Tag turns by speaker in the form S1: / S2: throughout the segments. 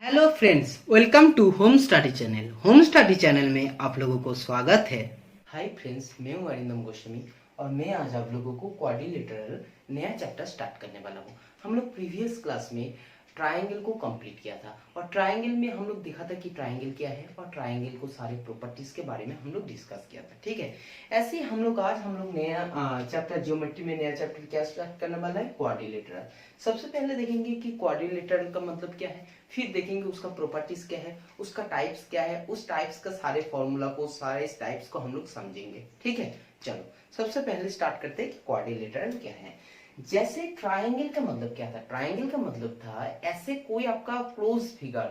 S1: Hello friends, welcome to home study channel. Home study channel में आप लोगों को स्वागत है। हाय फ्रेंड्स, मैं हूं अरिंदम गोस्वामी और मैं आज आप लोगों को क्वाड्रिलेटरल नया चैप्टर स्टार्ट करने वाला हूं। हम लोग प्रीवियस क्लास में ट्रायंगल को कंप्लीट किया था और ट्रायंगल में हम लोग देखा था कि ट्रायंगल क्या है और ट्रायंगल को सारे प्रॉपर्टीज के बारे में हम लोग डिस्कस किया था। ठीक है, ऐसे ही हम लोग आज नया चैप्टर ज्योमेट्री में नया चैप्टर क्या स्टार्ट करने वाला है, क्वाड्रिलेटरल। सबसे पहले देखेंगे कि क्वाड्रिलेटरल का मतलब क्या है, फिर देखेंगे उसका प्रॉपर्टीज क्या है, उसका टाइप्स क्या है, उस टाइप्स का सारे फॉर्मूला को, सारे टाइप्स को हम लोग समझेंगे। ठीक है, चलो सबसे पहले स्टार्ट करते हैं कि क्वाड्रिलेटरल क्या है। जैसे ट्रायंगल का मतलब क्या था, ट्रायंगल का मतलब था ऐसे कोई आपका क्लोज फिगर,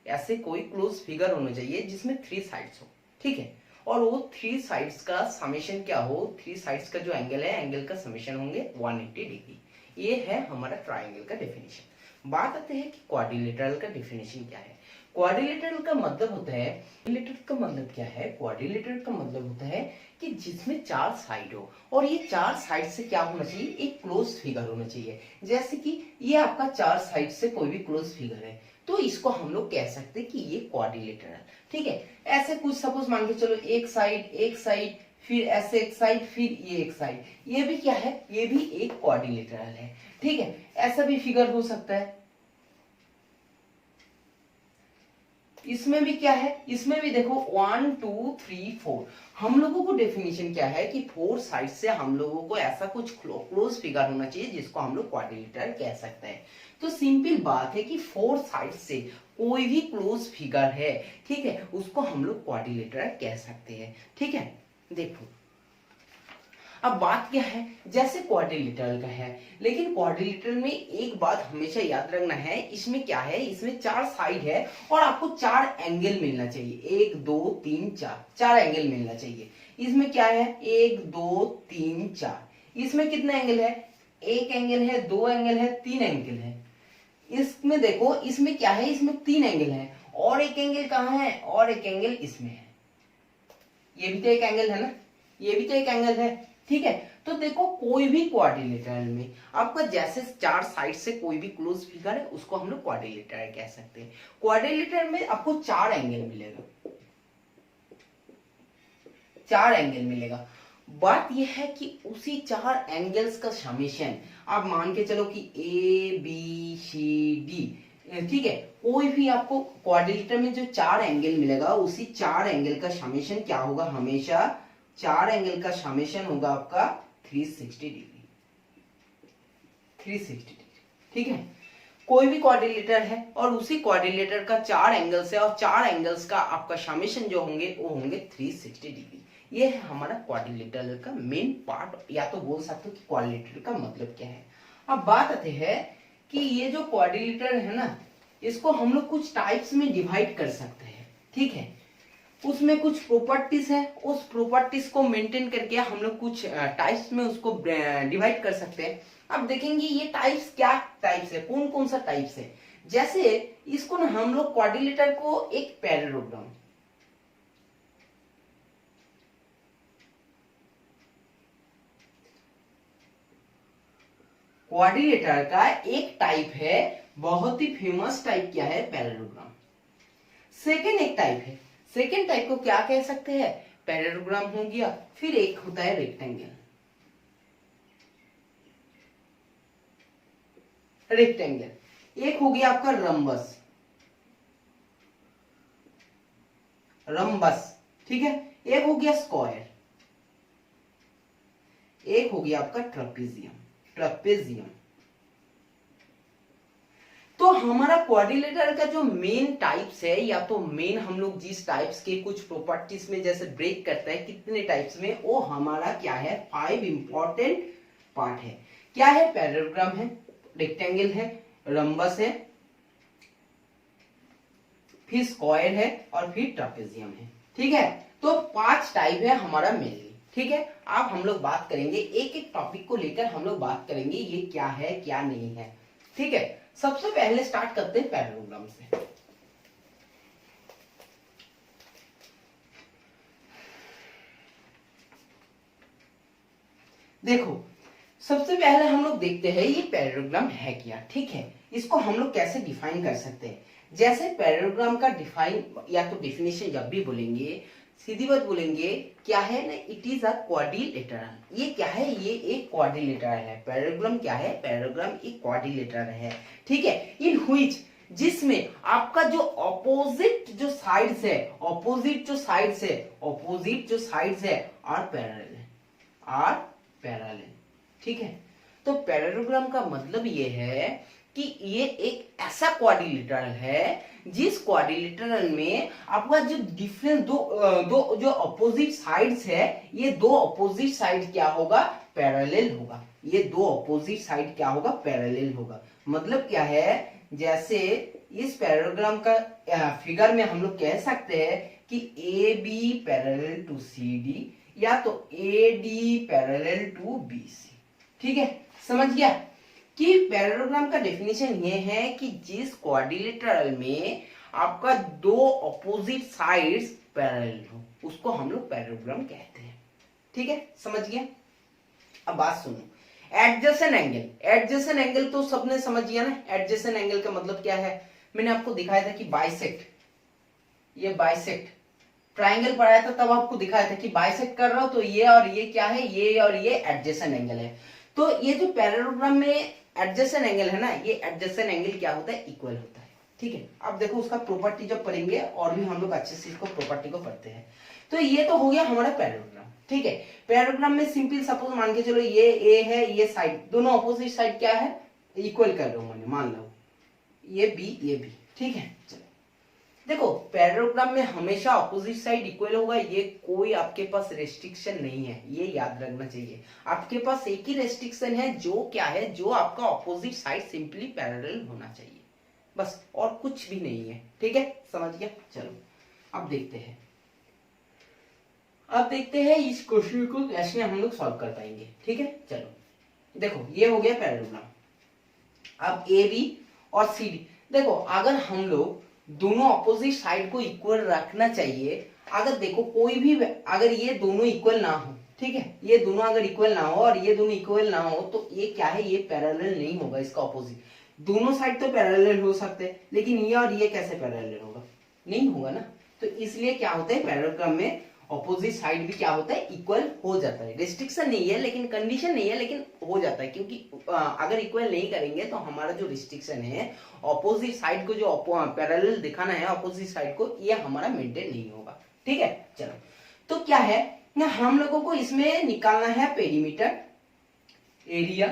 S1: ऐसे कोई क्लोज फिगर होना चाहिए जिसमें 3 साइड्स हो। ठीक है, और वो 3 साइड्स का समेशन क्या हो, 3 साइड्स का जो एंगल है, एंगल का समेशन होंगे 180 डिग्री। ये है हमारा ट्रायंगल का डेफिनेशन। बात आते हैं कि क्वाड्रिलेटरल का डेफिनेशन क्या है। क्वाड्रिलेटरल का मतलब होता है, क्वाड्रिलेटरल का मतलब क्या है, क्वाड्रिलेटरल का मतलब होता है कि जिसमें 4 साइड हो और ये 4 साइड से क्या होना चाहिए, एक क्लोज फिगर होना चाहिए। जैसे कि ये आपका 4 साइड से कोई भी क्लोज फिगर है तो इसको हम लोग कह सकते हैं कि ये क्वाड्रिलेटरल। ठीक है, ऐसे कुछ सपोज मान के चलो एक साइड फिर ऐसे एक साइड फिर ये एक साइड, ये भी क्या है, ये भी एक क्वाड्रिलेटरल है। ठीक है, ऐसा भी फिगर हो सकता है। इसमें भी क्या है, इसमें भी देखो 1 2 3 4। हम लोगों को डेफिनेशन क्या है कि 4 साइड से हम लोगों को ऐसा कुछ क्लोज फिगर होना चाहिए जिसको हम लोग क्वाड्रिलेटरल कह सकते हैं। तो सिंपल बात है कि 4 साइड से कोई भी क्लोज फिगर है, ठीक है, उसको हम लोग क्वाड्रिलेटरल कह सकते हैं। ठीक है, देखो अब बात क्या है, जैसे क्वाड्रिलेटरल का है, लेकिन क्वाड्रिलेटरल में एक बात हमेशा याद रखना है, इसमें क्या है, इसमें 4 साइड है और आपको 4 एंगल मिलना चाहिए, 1 2 3 4, 4 एंगल मिलना चाहिए। इसमें क्या है, 1 2 3 4, इसमें कितने एंगल है, एक एंगल है, 2 एंगल है, 3 एंगल है। इसमें देखो, इसमें क्या है, इसमें 3 एंगल है और एक एंगल कहाँ है, और एक एंगल इसमें है। ये भी तो एक एंगल है ना, ये भी तो एक एंगल है। ठीक है, तो देखो कोई भी क्वाड्रिलेटरल में आपका जैसे 4 साइड से कोई भी क्लोज फिगर है उसको हम लोग क्वाड्रिलेटरल कह सकते हैं। क्वाड्रिलेटरल में आपको 4 एंगल मिलेगा, 4 एंगल मिलेगा। बात यह है कि उसी 4 एंगल्स का समेशन आप मान के चलो कि ए बी सी डी, ठीक है, कोई भी आपको क्वाड्रिलेटरल में जो 4 एंगल मिलेगा उसी 4 एंगल का समेशन क्या होगा, हमेशा 4 एंगल का समेशन होगा आपका 360 डिग्री, 360 डिग्री। ठीक है, कोई भी क्वाड्रिलेटर है और उसी क्वाड्रिलेटर का 4 एंगल्स है और 4 एंगल्स का आपका समेशन जो होंगे वो होंगे 360 डिग्री। ये है हमारा क्वाड्रिलेटरल का मेन पार्ट, या तो बोल सकते हो कि क्वाड्रिलेटरल का मतलब क्या है। अब बात आती है कि ये जो क्वाड्रिलेटर है ना, इसको हम लोग कुछ टाइप्स में डिवाइड कर सकते हैं। ठीक है, उसमें कुछ प्रॉपर्टीज है, उस प्रॉपर्टीज को मेंटेन करके हम लोग कुछ टाइप्स में उसको डिवाइड कर सकते हैं। अब देखेंगे ये टाइप्स क्या टाइप्स है, कौन कौन सा टाइप्स है। जैसे इसको ना हम लोग क्वाड्रिलेटर को एक पैरेललोग्राम, क्वाड्रिलेटर का एक टाइप है, बहुत ही फेमस टाइप क्या है, पैरेललोग्राम। सेकेंड एक टाइप है, सेकेंड टाइप को क्या कह सकते हैं, पैरेललोग्राम हो गया। फिर एक होता है रेक्टेंगल, रेक्टेंगल एक हो गया आपका रंबस, रंबस। ठीक है, एक हो गया स्क्वायर, एक हो गया आपका ट्रपेजियम, ट्रपेजियम। तो हमारा क्वाड्रिलेटर का जो मेन टाइप्स है, या तो मेन हम लोग जिस टाइप्स के कुछ प्रॉपर्टीज में जैसे ब्रेक करता है कितने टाइप्स में, वो हमारा क्या है, 5 इंपॉर्टेंट पार्ट है। क्या है, पैरेललोग्राम है, रेक्टेंगल है, रंबस है, फिर स्क्वायर है और फिर ट्रपेजियम है। ठीक है, तो 5 टाइप है हमारा मेनली। ठीक है, अब हम लोग बात करेंगे एक एक टॉपिक को लेकर, हम लोग बात करेंगे ये क्या है क्या नहीं है। ठीक है, सबसे पहले स्टार्ट करते हैं पैरेललोग्राम से। देखो सबसे पहले हम लोग देखते हैं ये पैरेललोग्राम है क्या। ठीक है, इसको हम लोग कैसे डिफाइन कर सकते हैं। जैसे पैरेललोग्राम का डिफाइन या तो डेफिनेशन जब भी बोलेंगे सीधी बात बोलेंगे क्या है ना, इट इज अ क्वाड्रिलेटरल। ये क्या है, ये एक क्वाड्रिलेटरल है। पैरेललोग्राम क्या है, पैरेललोग्राम एक क्वाड्रिलेटरल है, ठीक है। इन व्हिच, जिसमें आपका जो ऑपोजिट जो साइड्स है, ऑपोजिट जो साइड्स है, ऑपोजिट जो साइड्स है आर पैरेलल है, आर पैरेलल, ठीक है। तो पैरेललोग्राम का मतलब ये है कि ये एक ऐसा क्वाड्रिलेटरल है जिस क्वाड्रिलेटरल में आपका जो डिफरेंस दो जो अपोजिट साइड्स है, ये दो अपोजिट साइड क्या होगा, पैरेलल होगा। ये दो अपोजिट साइड क्या होगा, पैरेलल होगा। मतलब क्या है, जैसे इस पैरेललोग्राम का फिगर में हम लोग कह सकते हैं कि A B parallel to C D, या तो A D parallel to B C, ठीक है। समझ गया कि पैरेललोग्राम का डेफिनेशन ये है कि जिस क्वाड्रिलेटरल में आपका दो ऑपोजिट साइड्स पैरेलल हो उसको हम लोग पैरेललोग्राम कहते हैं, ठीक है। समझ गया। अब बात सुनो, एडजेसेंट एंगल। एडजेसेंट एंगल तो सबने समझ गया ना। एडजेसेंट एंगल का मतलब क्या है, मैंने आपको दिखाया था कि बाइसेक्ट, ये बाइसेक्ट ट्राइंगल पढ़ाया था, तब आपको दिखाया था कि बाइसेक्ट कर रहा हो तो ये और ये क्या है, ये और ये एडजेसेंट एंगल है। तो ये जो पैरेललोग्राम में एडजेसेंट एंगल है ना, ये एडजेसेंट एंगल क्या होता है, इक्वल होता है, ठीक है। अब देखो उसका प्रॉपर्टी जब पढ़ेंगे और भी हम लोग अच्छे से इसको प्रॉपर्टी को पढ़ते हैं। तो ये तो हो गया हमारा पैरेललोग्राम, ठीक है। पैरेललोग्राम में सिंपल सपोज मान के चलो ये ए है, ये साइड दोनों ऑपोजिट साइड क्या है, इक्वल कर रहा हूं मैंने, मान लो ये बी, ये बी, ठीक है। चलो देखो पैरेललोग्राम में हमेशा ऑपोजिट साइड इक्वल होगा, ये कोई आपके पास रेस्ट्रिक्शन नहीं है, ये याद रखना चाहिए। आपके पास एक ही रेस्ट्रिक्शन है, जो क्या है, जो आपका ऑपोजिट साइड सिंपली पैरेलल होना चाहिए, बस, और कुछ भी नहीं है, ठीक है। समझ गया। चलो अब देखते हैं, अब देखते हैं इस क्वेश्चन को कैसे हम लोग सॉल्व कर पाएंगे, ठीक है। चलो देखो ये हो गया पैरेललोग्राम। अब ए बी और सी डी, देखो अगर हम लोग दोनों अपोजिट साइड को इक्वल रखना चाहिए, अगर देखो कोई भी, अगर ये दोनों इक्वल ना हो, ठीक है, ये दोनों अगर इक्वल ना हो और ये दोनों इक्वल ना हो तो ये क्या है, ये पैरेलल नहीं होगा, इसका ऑपोजिट। दोनों साइड तो पैरेलल हो सकते हैं, लेकिन ये और ये कैसे पैरेलल होगा, नहीं होगा ना। तो इसलिए क्या होता है, पैरेललोग्राम में ऑपोजिट साइड भी क्या होता है, इक्वल हो जाता है। रेस्ट्रिक्शन नहीं है, लेकिन कंडीशन नहीं है, लेकिन हो जाता है, क्योंकि अगर इक्वल नहीं करेंगे तो हमारा जो रिस्ट्रिक्शन है ऑपोजिट साइड को जो पैरेलल दिखाना है ऑपोजिट साइड को, ये हमारा मेंटेन नहीं होगा, ठीक है। चलो तो क्या है ना, हम लोगों को इसमें निकालना है पेरीमीटर, एरिया,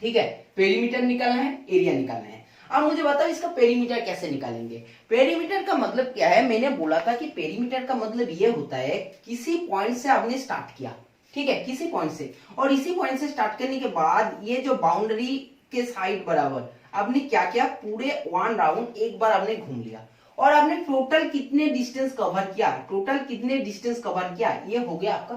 S1: ठीक है। पेरीमीटर निकालना है, एरिया निकालना है। अब मुझे बताओ इसका पेरीमीटर कैसे निकालेंगे। पेरीमीटर का मतलब क्या है, मैंने बोला था कि पेरीमीटर का मतलब ये होता है किसी पॉइंट से आपने स्टार्ट किया, ठीक है, किसी पॉइंट से, और इसी पॉइंट से स्टार्ट करने के बाद ये जो बाउंड्री के साइड बराबर आपने क्या किया, पूरे वन राउंड एक बार आपने घूम लिया, और आपने टोटल कितने डिस्टेंस कवर किया, टोटल कितने डिस्टेंस कवर किया, ये हो गया आपका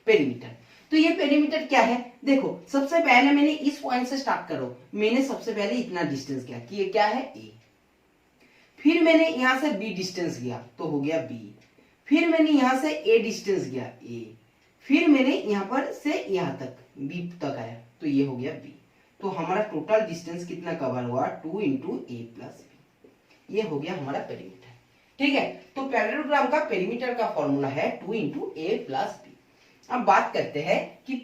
S1: पेरीमीटर। तो ये पेरीमीटर क्या है, देखो सबसे पहले मैंने इस पॉइंट से स्टार्ट करो, मैंने सबसे पहले इतना डिस्टेंस किया कि ये क्या है, ए। फिर मैंने यहां से बी डिस्टेंस किया तो हो गया बी। फिर मैंने यहां से ए डिस्टेंस किया, ए। फिर मैंने यहां पर से यहां तक बी तक आया तो ये हो गया बी। तो हमारा टोटल डिस्टेंस कितना कवर हुआ, 2 इंटू ए प्लस बी, ये हो गया हमारा पेरीमीटर, ठीक है। तो पैरेललोग्राम का पेरीमीटर का फॉर्मूला है 2 इंटू ए प्लस बी। अब बात करते हैं कि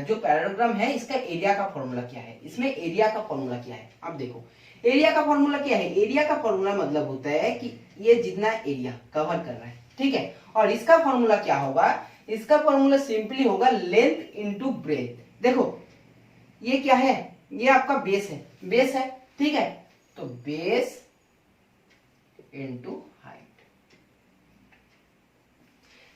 S1: जो पैरेललोग्राम है इसका एरिया का फॉर्मूला क्या है, इसमें एरिया का फॉर्मूला क्या है। अब देखो एरिया का फॉर्मूला क्या है, एरिया का फॉर्मूला मतलब होता है कि ये जितना एरिया कवर कर रहा है, ठीक है। और इसका फॉर्मूला क्या होगा, इसका फॉर्मूला सिंपली होगा लेंथ इंटू ब्रेथ। देखो ये क्या है, ये आपका बेस है, बेस है, ठीक है। तो बेस इंटू हाइट,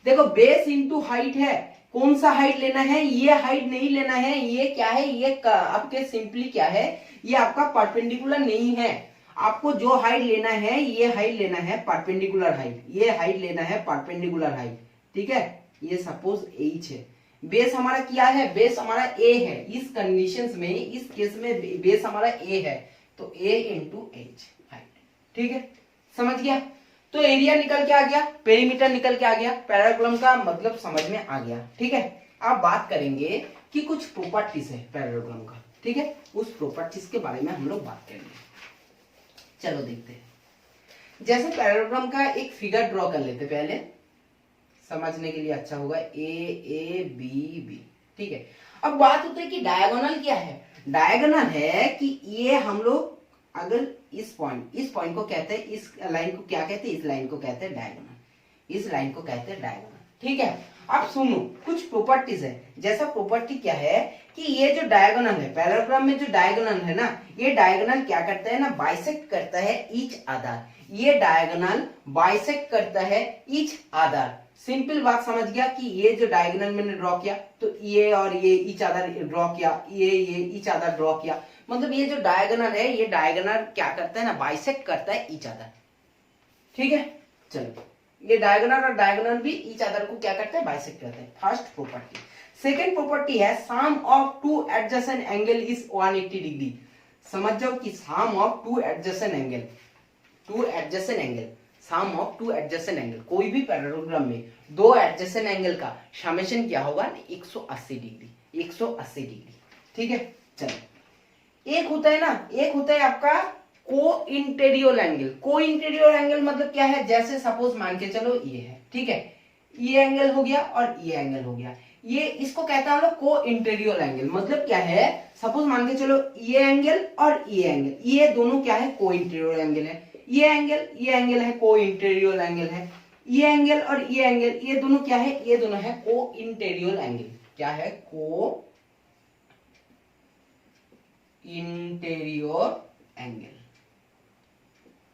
S1: देखो बेस इंटू हाइट है, कौन सा हाइट लेना है, ये हाइट नहीं लेना है, ये क्या है, ये आपके सिंपली क्या है, ये आपका परपेंडिकुलर नहीं है। आपको जो हाइट लेना है ये हाइट लेना है परपेंडिकुलर हाइट, ये हाइट लेना है परपेंडिकुलर हाइट, ठीक है। ये सपोज एच है, बेस हमारा क्या है, बेस हमारा ए है, इस कंडीशंस में, इस केस में बेस हमारा ए है, तो ए इंटू एच हाइट, ठीक है। समझ गया। तो एरिया निकल के आ गया, पेरीमीटर निकल के आ गया, पैरेललोग्राम का मतलब समझ में आ गया, ठीक है। अब बात करेंगे कि कुछ प्रॉपर्टीज है पैरेललोग्राम का, ठीक है, उस प्रॉपर्टीज के बारे में हम लोग बात करेंगे। चलो देखते हैं। जैसे पैरेललोग्राम का एक फिगर ड्रॉ कर लेते पहले, समझने के लिए अच्छा होगा। ए बी बी, ठीक है। अब बात होती है कि डायगोनल क्या है। डायगोनल है कि ये हम लोग अगर इस पॉइंट को कहते हैं, इस लाइन को क्या कहते हैं, इस लाइन को कहते हैं डायगोनल, इस लाइन को कहते हैं डायगोनल, ठीक है। अब सुनो कुछ प्रॉपर्टीज है। जैसा प्रॉपर्टी क्या है कि ये जो डायगोनल है, पैरेललोग्राम में जो डायगोनल है ना, ये डायगोनल क्या करता है ना, बाइसेक्ट करता है ईच अदर। ये डायगोनल बाइसेक्ट करता है ईच अदर। सिंपल बात समझ गया कि ये जो डायगोनल मैंने ड्रॉ किया तो ये और ये ईच अदर ड्रॉ किया, ये ईच अदर ड्रॉ किया, मतलब ये जो डायगोनल है ये डायगोनल क्या करता है ना, बाइसेक्ट करता है ईच अदर, ठीक है। चलो ये डायगोनल और डायगोनल भी ईच अदर को क्या करते हैं, बाइसेक्ट करते हैं। First property. सेकंड प्रॉपर्टी है sum of two adjacent angle is 180 degree. समझ जाओ कि sum of two adjacent angle, sum of two adjacent angle, कोई भी पैरेललोग्राम में दो एडजेसेंट एंगल का समेशन क्या होगा, 180 डिग्री, 180 डिग्री, ठीक है। चलो एक होता है ना, एक होता है आपका को इंटीरियर एंगल। को इंटीरियर एंगल मतलब क्या है, जैसे सपोज मान के चलो ये है, ठीक है, ये एंगल हो गया और ये एंगल हो गया, ये इसको कहते हैं हम लोग को इंटीरियर एंगल। मतलब क्या है, सपोज मान के चलो ये एंगल और ये एंगल, ये दोनों क्या है, को इंटीरियर एंगल है। ये एंगल है, को इंटीरियर एंगल है। ये एंगल और ये एंगल, ये दोनों क्या है, ये दोनों है को इंटीरियर एंगल। क्या है, को इंटीरियर एंगल।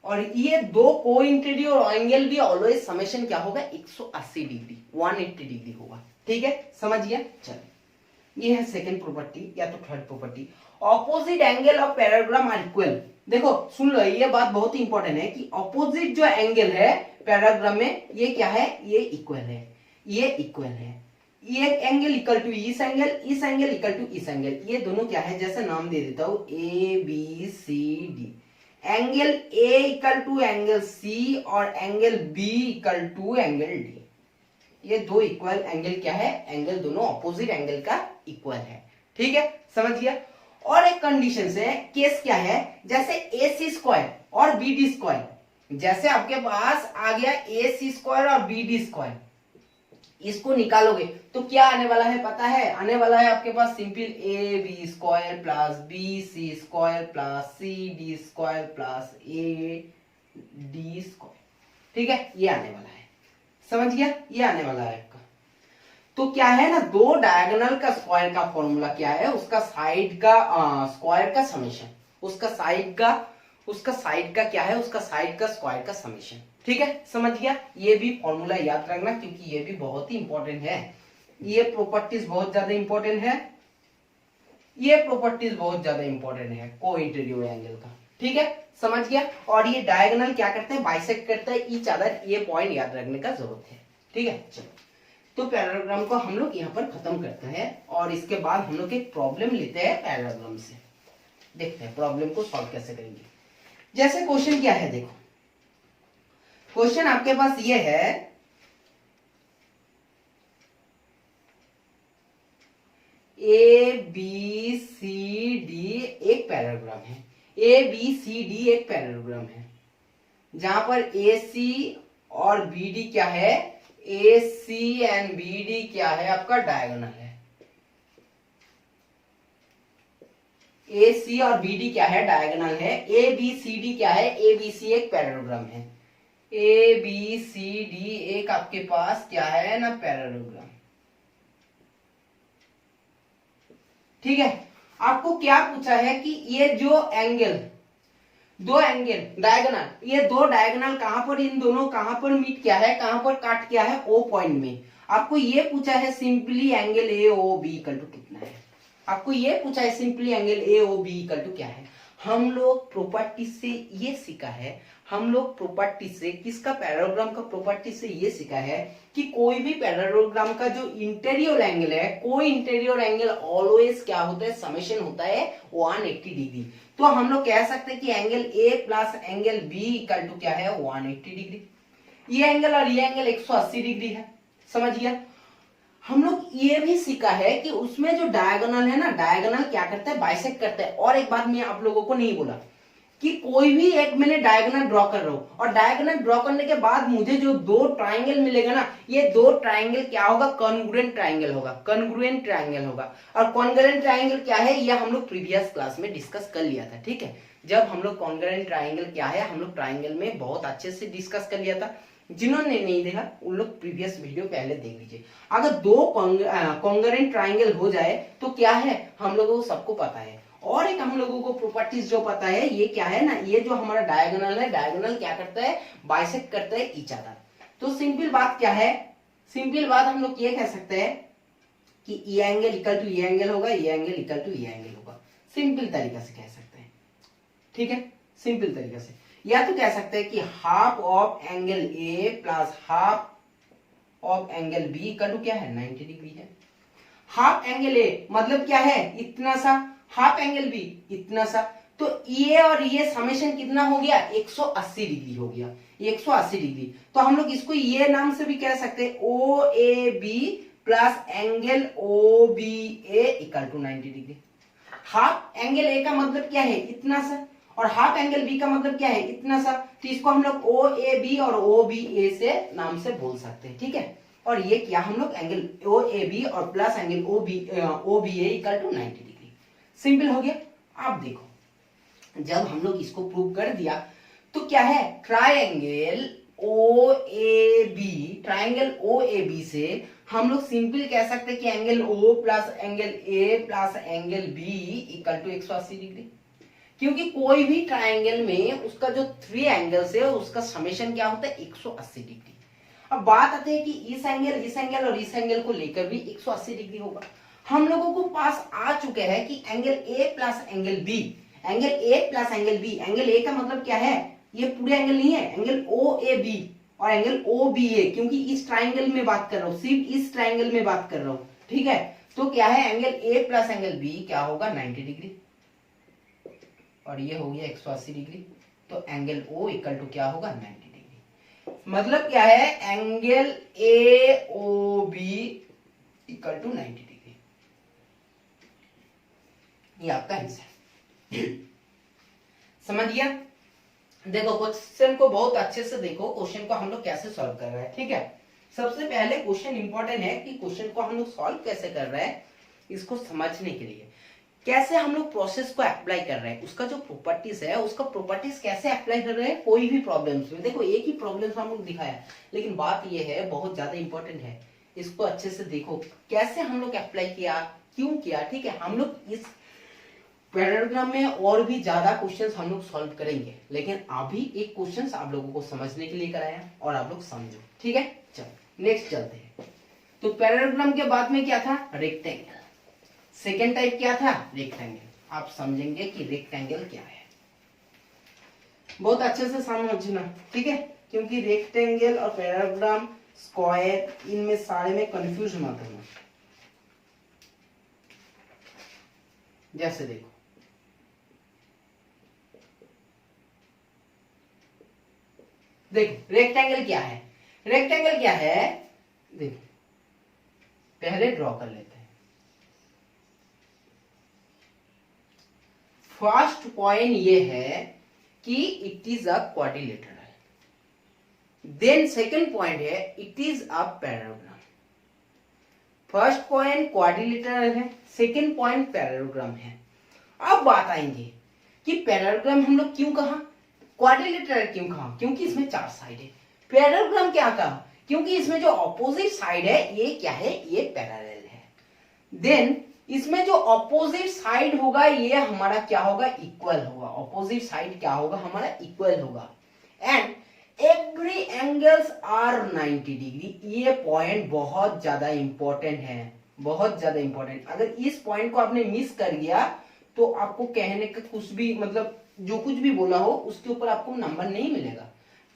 S1: और ये दो को इंटीरियर एंगल भी ऑलवेज समेशन क्या होगा, 180 डिग्री, 180 डिग्री होगा, ठीक है। समझिए। चलो ये है सेकंड प्रॉपर्टी या तो third property. Opposite angle of parallelogram are equal. देखो सुन लो, ये बात बहुत ही इंपॉर्टेंट है कि ऑपोजिट जो एंगल है पैरेललोग्राम में, ये क्या है, ये इक्वल है, ये इक्वल है। ये एंगल इक्वल टू इस एंगल इक्वल टू इस एंगल, ये दोनों क्या है, जैसे नाम दे देता हूं A B C D. Angle A equal to angle C और angle B equal to angle D. ये दो इक्वल एंगल क्या है, एंगल दोनों ऑपोजिट एंगल का इक्वल है, ठीक है। समझ गया। और एक कंडीशन से केस क्या है, जैसे ए सी स्क्वायर और बी डी स्क्वायर, जैसे आपके पास आ गया ए सी स्क्वायर और बी डी स्क्वायर, इसको निकालोगे तो क्या आने वाला है पता है, आने वाला है आपके पास simple A B square plus B C square plus C D square plus A D square, ठीक है। ये आने वाला है, समझ गया, ये आने वाला है आपका। तो क्या है ना, दो डायगोनल का स्क्वायर का फॉर्मूला क्या है, उसका साइड का स्क्वायर का समेशन, उसका साइड का क्या है, उसका साइड का स्क्वायर का समेशन, ठीक है। समझ गया। ये भी फॉर्मूला याद रखना क्योंकि ये भी बहुत ही इंपॉर्टेंट है। ये प्रॉपर्टीज बहुत ज्यादा इंपॉर्टेंट है, ये प्रॉपर्टीज बहुत ज्यादा इंपॉर्टेंट है को इंटीरियर एंगल का, ठीक है। समझ गया। और ये डायगोनल क्या करते हैं, बाइसेक्ट करता है ईच अदर। ये पॉइंट याद रखने का जरूरत है, ठीक है। चलो तो पैरेललोग्राम को हम लोग यहाँ पर खत्म करते हैं और इसके बाद हम लोग एक प्रॉब्लम लेते हैं पैरेललोग्राम से। देखते हैं प्रॉब्लम को सॉल्व कैसे करेंगे। जैसे क्वेश्चन क्या है, देखो क्वेश्चन आपके पास ये है, ए बी सी डी एक पैरेललोग्राम है, ए बी सी डी एक पैरेललोग्राम है, जहां पर ए सी और बी डी क्या है, ए सी एंड बी डी क्या है, आपका डायगोनल है। ए सी और बी डी क्या है, डायगोनल है। ए बी सी डी क्या है, ए बी सी एक पैरेललोग्राम है, ए बी सी डी एक आपके पास क्या है ना, पैरेललोग्राम, ठीक है। आपको क्या पूछा है कि ये जो एंगल, दो एंगल डायगोनल, ये दो डायगोनल कहां पर, इन दोनों कहां पर मीट किया है, कहां पर काट किया है, ओ पॉइंट में। आपको ये पूछा है simply angle A O B equal to कितना है, आपको ये पूछा है simply angle A O B equal to क्या है। हम लोग प्रॉपर्टी से ये सीखा है, हम लोग प्रॉपर्टी से किसका, पैरेललोग्राम का प्रॉपर्टी से ये सीखा है कि कोई भी पैरेललोग्राम का जो इंटीरियर एंगल है, कोई इंटीरियर एंगल ऑलवेज क्या होता है, समेशन होता है 180 डिग्री। तो हम लोग कह सकते हैं कि angle A plus angle B equal to क्या है, 180 डिग्री। ये एंगल और ये एंगल 180 डिग्री है, समझ गया। हम लोग ये भी सीखा है कि उसमें जो डायगोनल है ना, डायगोनल क्या करता है, बाइसेक्ट करता है। और एक बात मैं आप लोगों को नहीं बोला, कि कोई भी एक मैंने डायगोनल ड्रॉ कर रहा हूं और डायगोनल ड्रॉ करने के बाद मुझे जो दो ट्राइंगल मिलेगा ना, ये दो ट्राइंगल क्या होगा, कॉन्ग्रुएंट ट्राइंगल होगा, कॉन्ग्रुएंट ट्राइंगल होगा। और कॉन्ग्रुएंट ट्राइंगल क्या है, ये हम लोग प्रीवियस क्लास में डिस्कस कर लिया था, ठीक है। जब हम लोग कॉन्ग्रुएंट ट्राइंगल क्या है, हम लोग ट्राइंगल में बहुत अच्छे से डिस्कस कर लिया था। जिन्होंने नहीं देखा उन लोग प्रीवियस वीडियो पहले देख लीजिए। अगर दो कॉन्ग्रुएंट ट्राइंगल हो जाए तो क्या है, हम लोगों को सबको पता है। और एक हम लोगों को प्रॉपर्टीज जो पता है, ये क्या है ना, ये जो हमारा डायगोनल है, डायगोनल क्या करता है, बाइसेक्ट करता है ईच अदर। तो सिंपल बात क्या है, सिंपल बात हम लोग ये कह सकते हैं कि E angle equal to E angle होगा, E angle equal to E angle होगा। सिंपल तरीका से कह सकते हैं, ठीक है, सिंपल तरीका से। या तो कह सकते हैं कि half of angle A plus half of angle B equal to क्या है, 90 डिग्री है। हाफ एंगल ए मतलब क्या है, इतना सा, हाफ एंगल बी इतना सा, तो ये और ये समेशन कितना हो गया, 180 डिग्री हो गया, 180 डिग्री। तो हम लोग इसको ये नाम से भी कह सकते हैं, O A B plus angle O B A equal to 90 degree. Half angle A का मतलब क्या है, इतना सा, और हाफ एंगल बी का मतलब क्या है, इतना सा। तो इसको हम लोग ओ ए बी और ओ बी ए से नाम से बोल सकते हैं, ठीक है। और ये क्या, हम लोग एंगल ओ ए बी और plus angle O B A equal to 90 degree. Simple हो गया। आप देखो, जब हम लोग इसको प्रूव कर दिया तो क्या है, triangle O A B, triangle O A B से हम लोग सिंपल कह सकते हैं कि angle O plus angle A plus angle B equal to 180 degree. क्योंकि कोई भी ट्राइंगल में उसका जो थ्री एंगल्स है उसका समेशन क्या होता है, 180 डिग्री। अब बात आती है कि इस एंगल और इस एंगल को लेकर भी 180 डिग्री होगा। हम लोगों को पास आ चुके हैं कि angle A plus angle B, angle A plus angle B, angle A का मतलब क्या है, ये पूरे एंगल नहीं है, एंगल ओ ए बी और एंगल ओ बी ए, क्योंकि इस ट्राइंगल में बात कर रहा हूं, सिर्फ इस ट्राइंगल में बात कर रहा हूं, ठीक है। तो क्या है, angle A plus angle B क्या होगा, 90 डिग्री, और ये हो गया 180 डिग्री। तो एंगल ओ इक्वल टू क्या होगा, 90 डिग्री। मतलब क्या है, angle A O B equal to 90 degree. ये आपका आंसर। समझ गया। देखो क्वेश्चन को बहुत अच्छे से देखो, क्वेश्चन को हम लोग कैसे सॉल्व कर रहे हैं, ठीक है। सबसे पहले क्वेश्चन इंपॉर्टेंट है कि क्वेश्चन को हम लोग सॉल्व कैसे कर रहे हैं, इसको समझने के लिए कैसे हम लोग प्रोसेस को अप्लाई कर रहे हैं, उसका जो प्रॉपर्टीज है उसका प्रॉपर्टीज कैसे अप्लाई कर रहे हैं कोई भी प्रॉब्लम्स में। देखो एक ही प्रॉब्लम्स हम लोग दिखाया, लेकिन बात ये है बहुत ज्यादा इंपॉर्टेंट है, इसको अच्छे से देखो कैसे हम लोग अप्लाई किया, क्यों किया, ठीक है। हम लोग इस पैराग्राफ में और भी ज्यादा क्वेश्चंस हम लोग सॉल्व करेंगे, लेकिन अभी एक क्वेश्चंस आप लोगों को समझने के लिए कराया और आप लोग समझो, ठीक है। चलो नेक्स्ट चलते हैं। तो पैराग्राम के बाद में क्या था, रेक्टेंगल। सेकेंड टाइप क्या था, रेक्टेंगल। आप समझेंगे कि रेक्टेंगल क्या है, बहुत अच्छे से समझना, ठीक है। क्योंकि रेक्टेंगल और पैराग्राम, स्क्वायर, इनमें सारे में कंफ्यूज मत होना। जैसे देखो, रेक्टेंगल क्या है, रेक्टेंगल क्या है, देखो पहले ड्रॉ कर लेते हैं। फर्स्ट पॉइंट ये है कि it is a quadrilateral, then second point है it is a parallelogram. First point quadrilateral है, सेकंड पॉइंट पैराग्राम है। अब बात आएंगे कि पैराग्राम हम लोग क्यों कहा, क्वाड्रिलेटरल क्यों कहा, क्योंकि इसमें चार साइड है। पैराग्राम क्या कहा, क्योंकि इसमें जो ऑपोजिट साइड है ये क्या है, ये पैरेलल है। देन इसमें जो ऑपोजिट साइड होगा ये हमारा क्या होगा, इक्वल होगा। ऑपोजिट साइड क्या होगा, हमारा इक्वल होगा। And every angles are 90 degree. ये पॉइंट बहुत ज्यादा इंपॉर्टेंट है, बहुत ज्यादा इंपॉर्टेंट। अगर इस पॉइंट को आपने मिस कर गया तो आपको कहने का कुछ भी मतलब जो कुछ भी बोला हो उसके ऊपर आपको नंबर नहीं मिलेगा।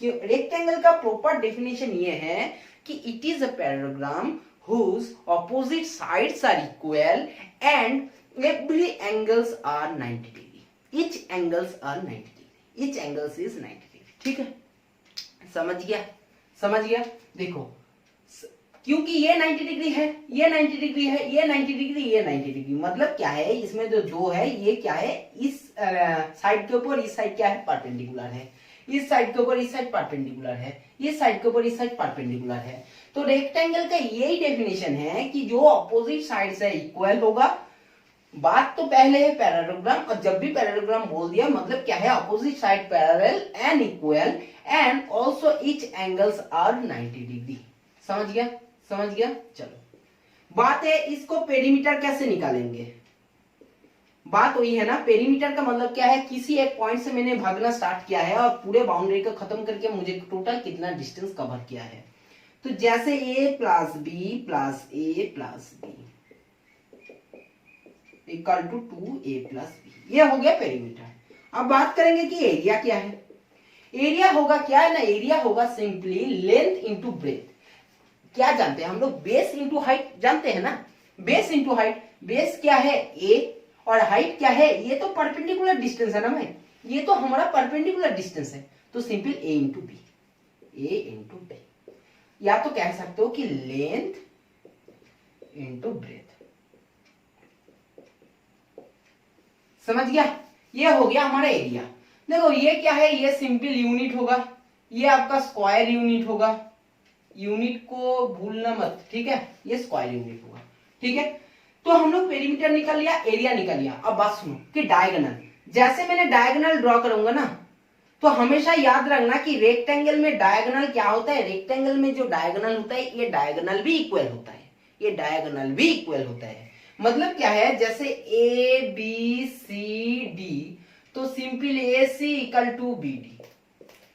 S1: कि रेक्टेंगल का प्रॉपर डेफिनेशन ये है कि it is a parallelogram whose opposite sides are equal and every angles are 90 degree. Each angles are 90 degree. Each angles is 90 degree. ठीक है, समझ गया, समझ गया। देखो क्योंकि ये 90 डिग्री है, ये 90 डिग्री है, ये 90 डिग्री, ये 90 डिग्री, मतलब क्या है इसमें जो है ये क्या है, इस साइड के ऊपर इस साइड क्या है, परपेंडिकुलर है, इस साइड के ऊपर इस साइड परपेंडिकुलर है, इस साइड के ऊपर इस साइड परपेंडिकुलर है। तो रेक्टेंगल का यही डेफिनेशन है कि जो अपोजिट साइड से इक्वल होगा। बात तो पहले है पैरेललोग्राम, और जब भी पैरेललोग्राम बोल दिया मतलब क्या है, opposite side parallel and equal and also each angles are 90 degree. समझ गया, समझ गया। चलो बात है इसको पेरीमीटर कैसे निकालेंगे। बात वही है ना, पेरीमीटर का मतलब क्या है, किसी एक पॉइंट से मैंने भागना स्टार्ट किया है और पूरे बाउंड्री को खत्म करके मुझे टोटल कितना डिस्टेंस कवर किया है। तो जैसे a plus B plus A plus B equal to 2a plus B, ये हो गया पेरीमीटर। अब बात करेंगे कि एरिया क्या है। एरिया होगा क्या है ना, एरिया होगा सिंपली लेंथ इंटू ब्रेथ। क्या जानते हैं हम लोग, बेस इंटू हाइट जानते हैं ना, बेस इंटू हाइट। बेस क्या है a और हाइट क्या है, ये तो परपेंडिकुलर डिस्टेंस है ना भाई, ये तो हमारा परपेंडिकुलर डिस्टेंस है। तो simple a into B, a into B, या तो कह सकते हो कि लेंथ इंटू ब्रेथ। समझ गया, ये हो गया हमारा एरिया। देखो ये क्या है, ये सिंपल यूनिट होगा, ये आपका स्क्वायर यूनिट होगा, यूनिट को भूलना मत, ठीक है, ये स्क्वायर यूनिट होगा, ठीक है। तो हम लोग पेरीमीटर निकाल लिया, एरिया निकाल लिया। अब बात सुनो कि डायगोनल, जैसे मैंने डायगोनल ड्रॉ करूंगा ना, तो हमेशा याद रखना कि रेक्टेंगल में डायगोनल क्या होता है, रेक्टेंगल में जो डायगोनल होता है ये डायगोनल भी इक्वल होता है, ये डायगोनल भी इक्वल होता है। मतलब क्या है, जैसे ए बी सी डी, तो simple A C equal to B D,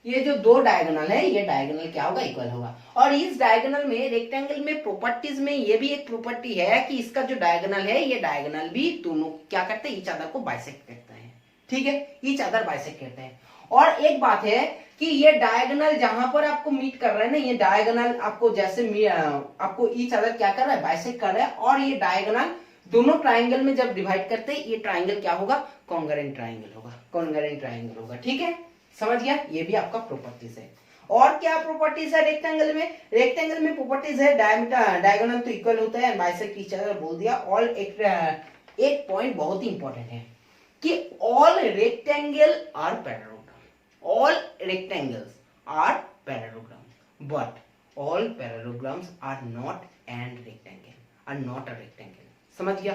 S1: ये जो दो डायगोनल है ये डायगोनल क्या होगा, इक्वल होगा। और इस डायगोनल में रेक्टेंगल में प्रॉपर्टीज में ये भी एक प्रॉपर्टी है कि इसका जो डायगोनल है ये डायगोनल भी दोनों क्या करते हैं, ईच अदर को बाइसेक्ट करता है, ठीक है, ईच अदर बाइसेक्ट करते हैं। और एक बात है कि ये डायगोनल जहां पर आपको मीट कर रहा है ना, ये डायगोनल आपको जैसे आपको ईच अदर क्या कर रहा है, बाइसेक्ट कर रहा है। और ये डायगोनल दोनों ट्राइंगल में जब डिवाइड करते हैं ये ट्राइंगल क्या होगा, कॉन्ग्रुएंट ट्राइंगल होगा, कॉन्ग्रुएंट ट्राइंगल होगा, ठीक है, समझ गया। ये भी आपका प्रॉपर्टीज है। और क्या प्रॉपर्टीज है रेक्टेंगल में, रेक्टेंगल में प्रॉपर्टीज है डायमीटर, डायगोनल तो इक्वल होता है, बाइसेक्ट ईच अदर बोल दिया। और एक पॉइंट बहुत ही इंपॉर्टेंट है कि all rectangle are parallelogram, all rectangles are parallelogram, but all parallelograms are not and rectangle, are not a rectangle. समझ गया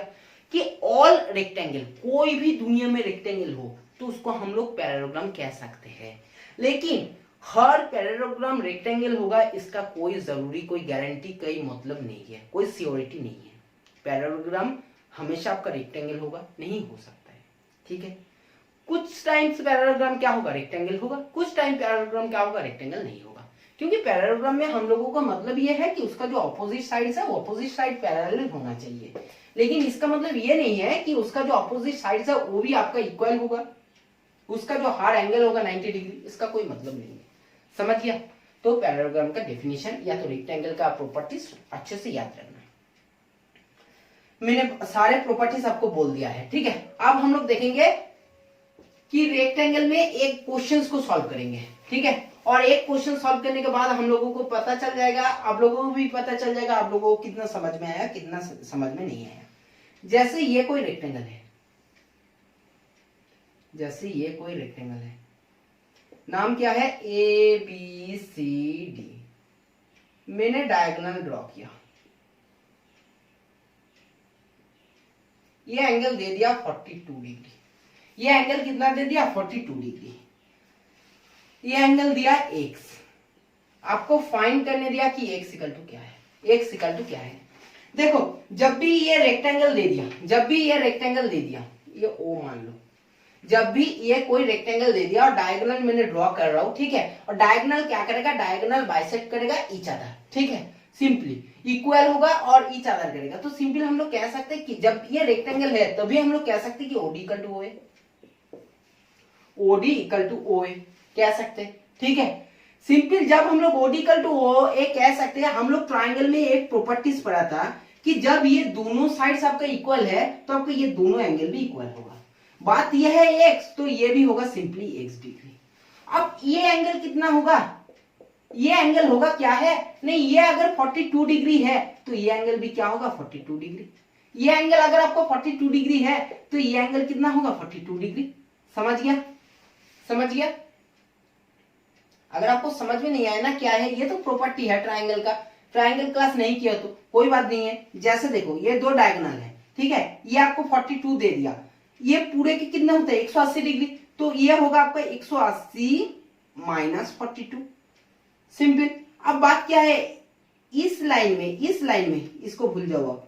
S1: कि ऑल रेक्टेंगल, कोई भी दुनिया में रेक्टेंगल हो तो उसको हम लोग पैरेललोग्राम कह सकते हैं, लेकिन हर पैरेललोग्राम रेक्टेंगल होगा इसका कोई जरूरी, कोई गारंटी, कोई मतलब नहीं है, कोई सियोरिटी नहीं है। पैरेललोग्राम हमेशा आपका रेक्टेंगल होगा नहीं हो सकता है, ठीक है। कुछ टाइम्स पैरेललोग्राम क्या होगा, रेक्टेंगल होगा, कुछ टाइम पैरेललोग्राम क्या होगा, रेक्टेंगल नहीं होगा। क्योंकि पैरेललोग्राम में हम लोगों का मतलब ये है कि उसका जो अपोजिट साइड है वो अपोजिट साइड पैरेलल होना चाहिए, लेकिन इसका मतलब ये नहीं है कि उसका जो अपोजिट साइड है वो भी आपका इक्वल होगा, उसका जो हर एंगल होगा 90 डिग्री, इसका कोई मतलब नहीं है। समझ गया। तो पैरेललोग्राम का डेफिनेशन या तो रेक्टेंगल का प्रॉपर्टीज अच्छे से याद रखना। मैंने सारे प्रॉपर्टीज आपको बोल दिया है, ठीक है। अब हम लोग देखेंगे कि रेक्टेंगल में एक क्वेश्चंस को सॉल्व करेंगे, ठीक है। और एक क्वेश्चन सॉल्व करने के बाद हम लोगों को पता चल जाएगा, आप लोगों को भी पता चल जाएगा आप लोगों को कितना समझ में आया, कितना समझ में नहीं आया। जैसे ये कोई रेक्टेंगल है, जैसे ये कोई रेक्टेंगल है, नाम क्या है, ए बी सी डी, मैंने डायगोनल ड्रॉ किया, ये एंगल दे दिया 42 डिग्री, ये एंगल कितना दे दिया 42 डिग्री, ये एंगल दिया x, आपको फाइंड करने दिया कि x इक्वल टू क्या है, x इक्वल टू क्या है। देखो जब भी ये रेक्टेंगल दे दिया, जब भी ये रेक्टेंगल दे दिया, ये O मान लो, जब भी ये कोई रेक्टेंगल दे दिया और डायगोनल मैंने ड्रॉ कर रहा हूं, ठीक है, और डायगोनल क्या करेगा, डायगोनल बाइसेक्ट करेगा ईच अदर, ठीक है, सिंपली इक्वल होगा और ईच अदर करेगा। तो सिंपली हम लोग कह सकते हैं कि जब ये रेक्टेंगल है तभी हम लोग कह सकते हैं कि OD equal to OA, OD equal to OA कह सकते हैं, ठीक है। सिंपल जब हम लोग OD इक्वल टू OA कह सकते हैं, हम लोग ट्राइंगल में एक प्रॉपर्टीज पढ़ा था कि जब ये दोनों साइड्स आपका इक्वल है तो आपका ये दोनों एंगल भी इक्वल होगा। बात यह है x, तो ये भी होगा सिंपली x डिग्री। अब ये एंगल कितना होगा, ये एंगल होगा क्या है, नहीं ये अगर 42 डिग्री है तो ये एंगल भी क्या होगा 42 डिग्री। ये एंगल अगर आपको 42 डिग्री है तो ये एंगल कितना होगा 42 डिग्री। समझ गया, समझ गया। अगर आपको समझ में नहीं आया ना क्या है, ये तो प्रॉपर्टी है ट्राइंगल का, ट्राइंगल क्लास नहीं किया तो कोई बात नहीं है। जैसे देखो ये दो डायगोनल है, ठीक है, ये आपको 42 दे दिया, ये पूरे के कितने होते हैं 180 डिग्री, तो ये होगा आपका 180 माइनस 42, सिंपल। अब बात क्या है, इस लाइन में, इस लाइन में इसको भूल जाओ आप,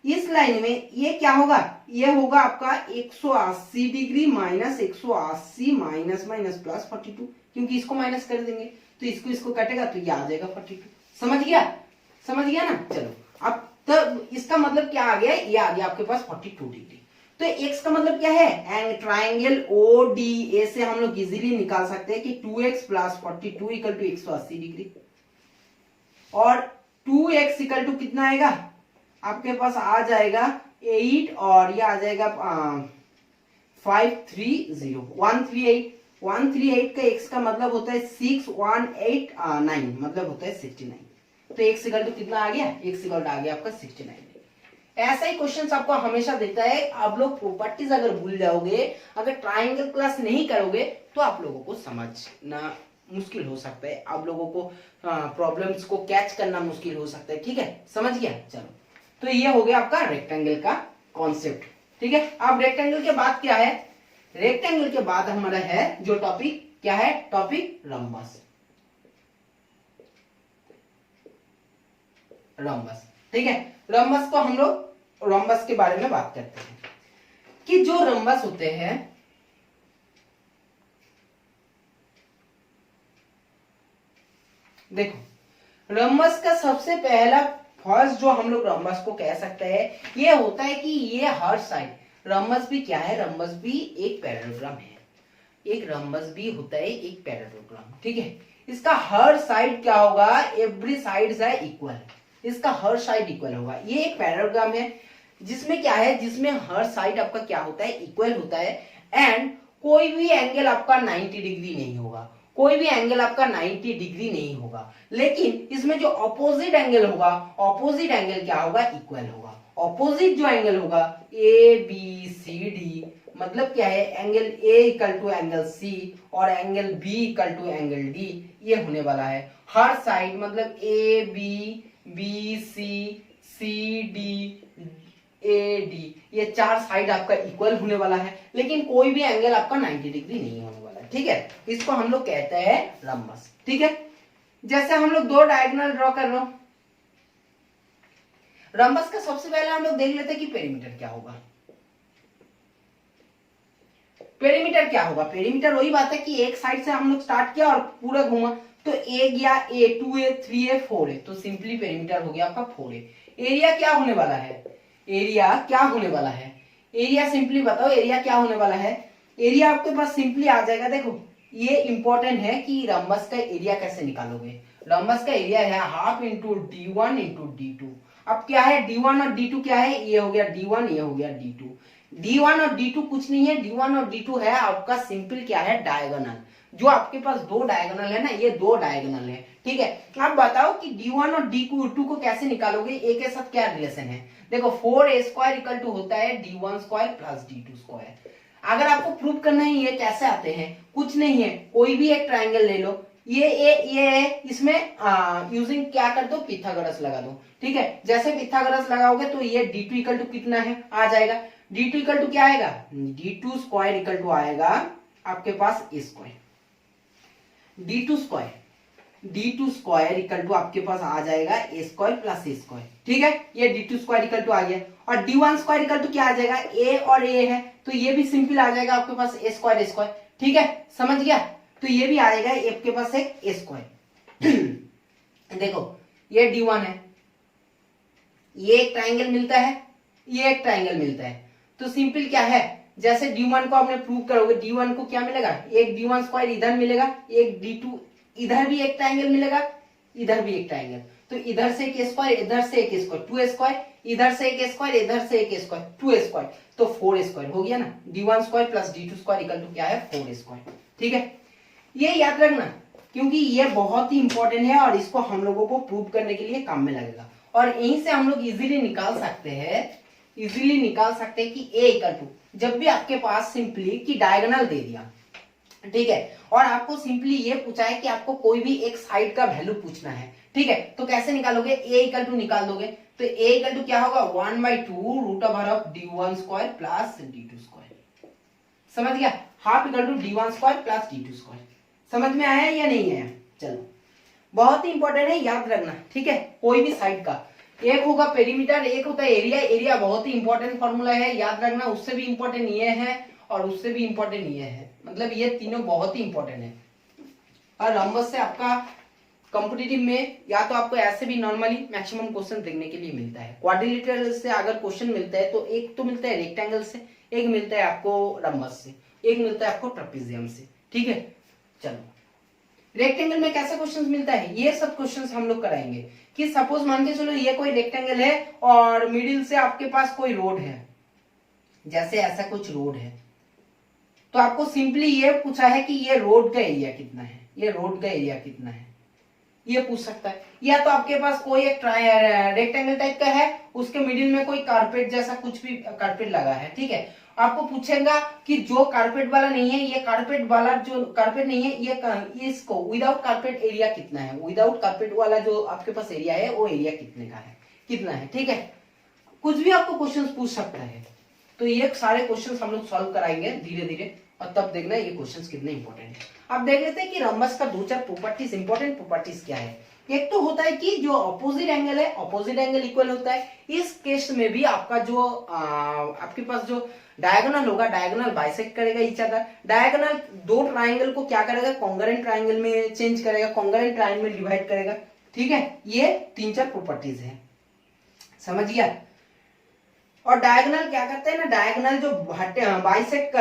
S1: इस लाइन में ये क्या होगा, ये होगा आपका 180 degree minus 180 minus minus plus 42, क्योंकि इसको माइनस कर देंगे तो इसको कटेगा तो ये आ जाएगा 42। समझ गया, समझ गया ना। चलो अब तब इसका मतलब क्या आ गया, ये आ गया आपके पास 42 डिग्री। तो x का मतलब क्या है, ट्राइंगल ODA से हम लोग इजीली निकाल सकते हैं कि 2x plus 42 equal to 180 degree, और 2x इक्वल टू कितना आएगा आपके पास आ जाएगा 8, और ये आ जाएगा 138 का x का मतलब होता है 6189, मतलब होता है 69। तो x इक्वल टू कितना आ गया, x इक्वल टू आ गया आपका 69। ऐसा ही क्वेश्चंस आपको हमेशा देता है। आप लोग प्रॉपर्टीज अगर भूल जाओगे, अगर ट्राइंगल क्लास नहीं करोगे तो आप लोगों को समझना मुश्किल हो सकता है, आप लोगों को प्रॉब्लम्स को कैच करना मुश्किल हो सकता है। ठीक है, समझ गया। चलो तो ये हो गया आपका रेक्टेंगल का कॉन्सेप्ट। ठीक है, अब रेक्टेंगल के बाद क्या है, रेक्टेंगल के बाद हमारा है जो टॉपिक, क्या है टॉपिक, रम्बस। रम्बस, ठीक है, रम्बस को हम लोग रम्बस के बारे में बात करते हैं कि जो रम्बस होते हैं, देखो रम्बस का सबसे पहला फर्स्ट जो हम लोग रम्बस को कह सकते हैं, ये होता है कि ये हर साइड, रम्बस भी क्या है, रम्बस भी एक पैरेललोग्राम है, एक रम्बस भी होता है एक पैरेललोग्राम। ठीक है, इसका हर साइड क्या होगा, एवरी साइड है इक्वल, इसका हर साइड इक्वल होगा। ये एक पैरेललोग्राम है जिसमें क्या है, जिसमें हर साइड आपका क्या होता है, इक्वल होता है, एंड कोई भी एंगल आपका 90 डिग्री नहीं होगा, कोई भी एंगल आपका 90 डिग्री नहीं होगा, लेकिन इसमें जो ऑपोजिट एंगल होगा, ऑपोजिट एंगल क्या होगा, इक्वल होगा। ऑपोजिट जो एंगल होगा ABCD, मतलब क्या है, angle A equal to angle C और angle B equal to angle D, ये होने वाला है हर साइड, मतलब ABCD AD, ये चार साइड आपका इक्वल होने वाला है, लेकिन कोई भी एंगल आपका 90 डिग्री नहीं होने वाला है। ठीक है, इसको हम लोग कहते हैं रम्बस। ठीक है, जैसे हम लोग दो डायगोनल ड्रॉ कर रहे हो, रम्बस का सबसे पहले हम लोग देख लेते हैं कि पेरीमीटर क्या होगा। पेरीमीटर क्या होगा, पेरीमीटर वही बात है कि एक साइड से हम लोग स्टार्ट किया और पूरा घूमा, तो A गया A, 2A, 3A, 4A, तो सिंपली पेरीमीटर हो गया आपका 4A। एरिया क्या होने वाला है, एरिया क्या होने वाला है, एरिया सिंपली बताओ, एरिया क्या होने वाला है। एरिया आपके पास सिंपली आ जाएगा, देखो ये इंपॉर्टेंट है कि रम्बस का एरिया कैसे निकालोगे। रम्बस का एरिया है half into D1 into D2। अब क्या है, D1 और D2 क्या है, ये हो गया D1, ये हो गया D2। D1 और D2 कुछ नहीं है, D1 और D2 है आपका सिंपल क्या है, डायगोनल। जो आपके पास दो डायगोनल है ना, ये दो डायगोनल है। ठीक है, आप बताओ कि D1 और D2 को कैसे निकालोगे, एक के साथ क्या रिलेशन है। देखो 4A स्क्वायर इक्वल टू होता है D1 square plus D2 square. अगर आपको प्रूव करना है ये कैसे आते हैं, कुछ नहीं है, कोई भी एक ट्राइंगल ले लो, ये इसमें यूजिंग क्या कर दो, पिथागोरस लगा दो। ठीक है, जैसे पिथागोरस लगाओगे तो ये D2 इक्वल टू कितना है आ जाएगा, D2 इक्वल टू क्या आएगा, D2 स्क्वायर इक्वल टू आएगा आपके पास A square, D2 square equal to आपके पास आ जाएगा A square plus A square. ठीक है, ये D2 स्क्वायर इक्वल टू आ गया, और D1 स्क्वायर इक्वल टू क्या आ जाएगा, A और A है, तो ये भी सिंपल आ जाएगा आपके पास A स्क्वायर। ठीक है, समझ गया, तो ये भी आ जाएगा आपके पास एक A स्क्वायर। देखो ये D1 है, ये एक ट्राइंगल मिलता है, ये एक ट्राइंगल मिलता है, तो सिंपल क्या है, जैसे D1 को आपने प्रूव करोगे, D1 को क्या मिलेगा, एक D1 स्क्वायर इधर मिलेगा, एक D2 इधर भी एक ट्राइंगल मिलेगा, इधर भी एक ट्राइंगल, तो इधर से एक स्क्वायर, इधर से एक स्क्वायर, 2A स्क्वायर, इधर से एक स्क्वायर, इधर से एक स्क्वायर, 2A स्क्वायर, तो 4A स्क्वायर हो गया ना। D1 square plus D2 square equal to क्या है, 4A स्क्वायर। ठीक है, ये याद रखना, क्योंकि ये बहुत ही इंपॉर्टेंट है और इसको हम लोगों को प्रूव करने के लिए काम में लगेगा। और यहीं से हम लोग इजीली निकाल सकते हैं कि a इक्वल टू, जब भी आपके पास सिंपली कि डायगोनल दे दिया, ठीक है, और आपको सिंपली ये पूछा है कि आपको कोई भी एक साइड का वैल्यू पूछना है, ठीक है, तो कैसे निकालोगे, a इक्वल टू निकाल दोगे, तो a इक्वल टू क्या होगा 1/2 root over of d1 square plus d2 square, समझ गया, half equal to d1 square plus d2 square. समझ में आया या नहीं आया? चलो, बहुत ही इंपॉर्टेंट है, याद रखना, ठीक है, कोई भी साइड का, एक होगा पेरीमीटर, एक होता है एरिया। एरिया बहुत ही इंपॉर्टेंट फॉर्मूला है, याद रखना, उससे भी इंपॉर्टेंट ये है और उससे भी इंपॉर्टेंट ये है, मतलब ये तीनों बहुत ही इंपॉर्टेंट है। और रम्बस से आपका कॉम्पिटिटिव में या तो आपको ऐसे भी नॉर्मली मैक्सिमम क्वेश्चन देखने के लिए मिलता है। क्वाड्रिलेटरल से अगर क्वेश्चन मिलता है तो एक तो मिलता है रेक्टेंगल से, एक मिलता है आपको रम्बस से, एक मिलता है आपको ट्रेपेजियम से, ठीक है। चलो, रेक्टेंगल में कैसे क्वेश्चंस मिलता है, ये सब क्वेश्चंस हम लोग कराएंगे कि सपोज मान के चलो ये कोई रेक्टेंगल है और मिडिल से आपके पास कोई रोड है, जैसे ऐसा कुछ रोड है, तो आपको सिंपली ये पूछा है कि ये रोड का एरिया कितना है, ये रोड का एरिया कितना है, ये पूछ सकता है। या तो आपके पास कोई एक रेक्टेंगल टाइप का है, उसके मिडिल में कोई कारपेट जैसा कुछ भी कारपेट लगा है, ठीक है, आपको पूछेगा कि जो कारपेट वाला नहीं है, ये कारपेट वाला जो कारपेट नहीं है, ये इसको विदाउट कारपेट एरिया कितना है, विदाउट कारपेट वाला जो आपके पास एरिया है वो एरिया कितना है, ठीक है, कुछ भी आपको क्वेश्चन पूछ सकता है। तो ये सारे क्वेश्चन हम लोग सॉल्व कराएंगे धीरे धीरे, और तब देखना ये क्वेश्चंस कितने इंपॉर्टेंट है। अब देख लेते हैं कि रम्बस का दो चार प्रॉपर्टीज, इंपॉर्टेंट प्रॉपर्टीज क्या है। एक तो होता है कि जो अपोजिट एंगल है, अपोजिट एंगल इक्वल होता है। इस केस में भी आपका जो आपके पास जो डायगोनल होगा, डायगोनल बाइसेक्ट करेगा ईच अदर। डायगोनल दो ट्राइंगल को क्या करेगा, कॉन्ग्रुएंट ट्राइंगल में चेंज करेगा, कॉन्ग्रुएंट ट्राइंगल में डिवाइड करेगा, ठीक है। ये तीन चार प्रॉपर्टीज है, समझ गया। और डायगोनल क्या करते हैं ना, डायगोनल जो बाइसेक्ट